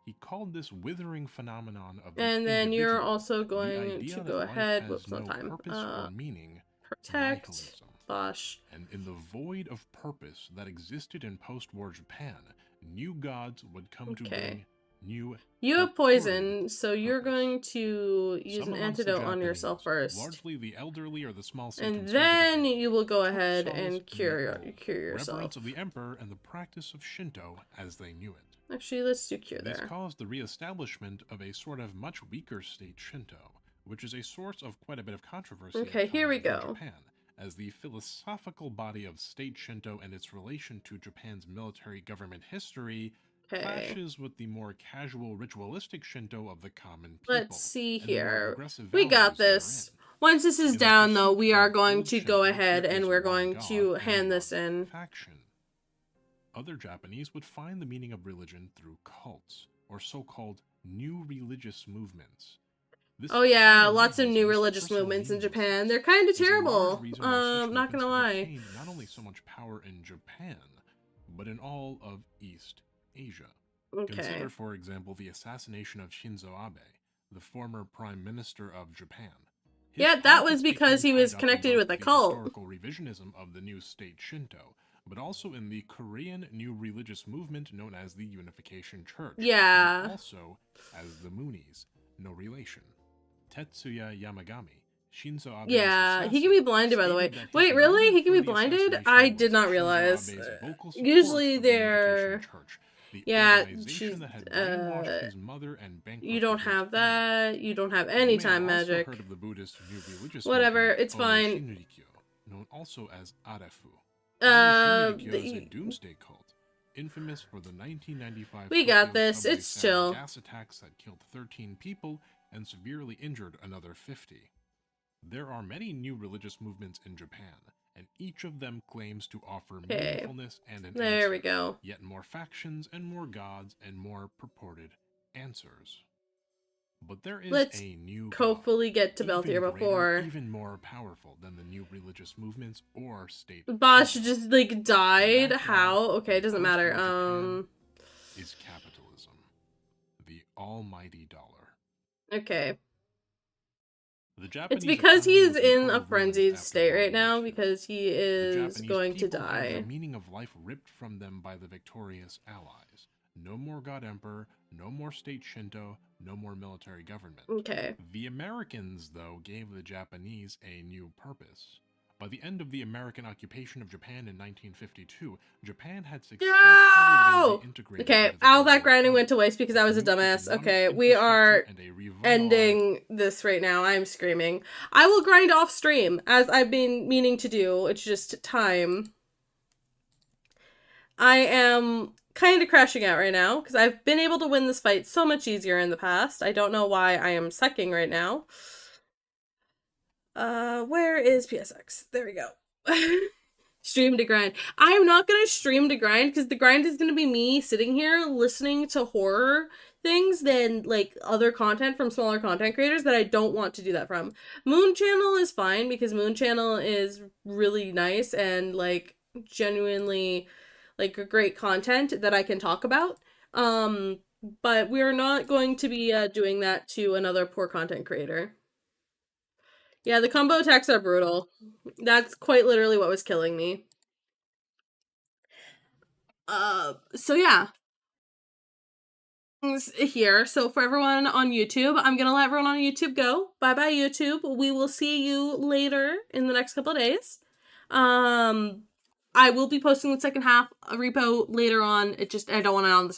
He called this withering phenomenon of the and then individual, you're also going to go ahead. Whoops, no time. Purpose or meaning, Protect. nihilism. Bosch. And in the void of purpose that existed in post-war Japan, new gods would come to bring new. You have poison, so you're going to use an antidote on yourself first. Largely the elderly or the small. And then you will go ahead and cure yourself. Reverence of the emperor and the practice of Shinto as they knew it. Actually, let's do cure there. This caused the re-establishment of a sort of much weaker state Shinto, which is a source of quite a bit of controversy. Okay, here we go. Japan, as the philosophical body of state Shinto and its relation to Japan's military government history clashes with the more casual ritualistic Shinto of the common people. Let's see here. We got this. Once this is down, though, we are going to go ahead and we're going to hand this in. Other Japanese would find the meaning of religion through cults, or so-called new religious movements. Oh yeah, lots of new religious movements in Japan. They're kind of terrible. Not gonna lie. Not only so much power in Japan, but in all of East Asia. Consider, for example, the assassination of Shinzo Abe, the former prime minister of Japan. Yeah, that was because he was connected with a cult. Historical revisionism of the new state Shinto, but also in the Korean new religious movement known as the Unification Church. Yeah. And also as the Moonies, no relation. Tetsuya Yamagami, Shinzo Abe's assassin, he can be blinded, by the way. Wait, really? He can be blinded? I did not realize. Usually they're... Yeah, she's, you don't have that. You don't have any time magic. Heard of the Buddhist new religious whatever, it's fine. Shinrikyo, known also as Arefu. Shinrikyo is a doomsday cult, infamous for the 1995 we got Tokyo this, subway it's chill. gas attacks that killed 13 people and severely injured another 50. There are many new religious movements in Japan, and each of them claims to offer meaningfulness and an there answer, we go. Yet more factions and more gods and more purported answers. But there is a new hopefully get to Balthier before. Even more powerful than the new religious movements or state. Bosch just like died. How? Okay, it doesn't matter. Is capitalism, the almighty dollar. Okay. It's because he's in a frenzied state right now because he is going to die. The meaning of life ripped from them by the victorious allies. No more God Emperor, no more state Shinto, no more military government. Okay. The Americans, though, gave the Japanese a new purpose. By the end of the American occupation of Japan in 1952, Japan had successfully No! been reintegrated. Okay, all that grinding went to waste because I was a dumbass. Okay, we are ending this right now. I'm screaming. I will grind off stream, as I've been meaning to do. It's just time. I am kind of crashing out right now, because I've been able to win this fight so much easier in the past. I don't know why I am sucking right now. Where is PSX? There we go. Stream to grind. I am not going to stream to grind because the grind is going to be me sitting here listening to horror things than like other content from smaller content creators that I don't want to do that from. Moon Channel is fine because Moon Channel is really nice and like genuinely like great content that I can talk about. But we're not going to be doing that to another poor content creator. Yeah, the combo attacks are brutal. That's quite literally what was killing me. So yeah. Here. So for everyone on YouTube, I'm gonna let everyone on YouTube go. Bye-bye, YouTube. We will see you later in the next couple of days. I will be posting the second half repo later on. I don't want it on the